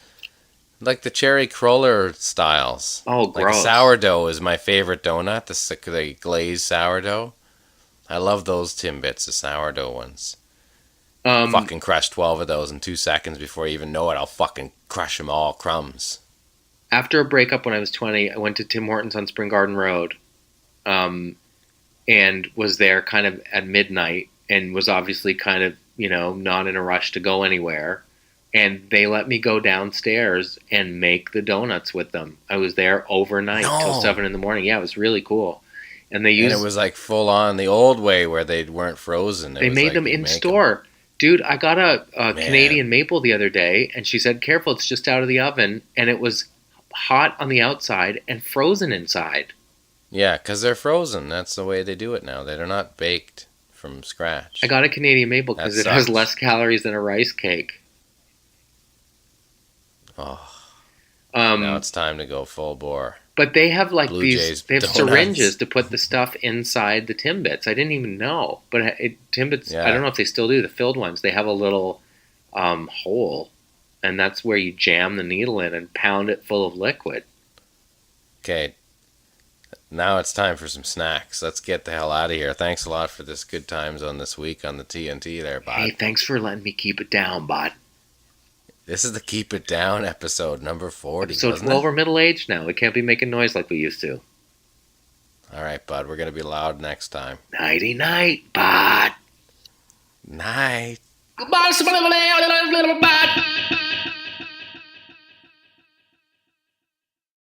Like the cherry cruller styles.
Oh,
Like
gross.
sourdough is my favorite donut. The glazed sourdough. I love those Timbits, the sourdough ones.
Um,
Fucking crush 12 of those in 2 seconds before you even know it. I'll fucking crush them all, crumbs.
After a breakup when I was 20, I went to Tim Hortons on Spring Garden Road, and was there kind of at midnight, and was obviously kind of, not in a rush to go anywhere. And they let me go downstairs and make the donuts with them. I was there overnight till 7 in the morning. Yeah, it was really cool. And they used,
And it was like full on the old way where they weren't frozen.
They made them in store. Dude, I got a Canadian maple the other day, and she said, careful, it's just out of the oven. And it was hot on the outside and frozen inside.
Yeah, because they're frozen. That's the way they do it now. They're not baked from scratch.
I got a Canadian maple because it has less calories than a rice cake.
Oh, now it's time to go full bore.
But they have like
Blue
these,
Jays
they have
donuts.
syringes to put the stuff inside the Timbits. I didn't even know. But Timbits, I don't know if they still do, the filled ones. They have a little hole, and that's where you jam the needle in and pound it full of liquid.
Okay, now it's time for some snacks. Let's get the hell out of here. Thanks a lot for this good times on this week on the TNT there, bud.
Hey, thanks for letting me keep it down, bud.
This is the Keep It Down episode number 40.
So well, we're middle-aged now. We can't be making noise like we used to.
All right, bud. We're going to be loud next time.
Nighty-night, bud.
Night.
Goodbye.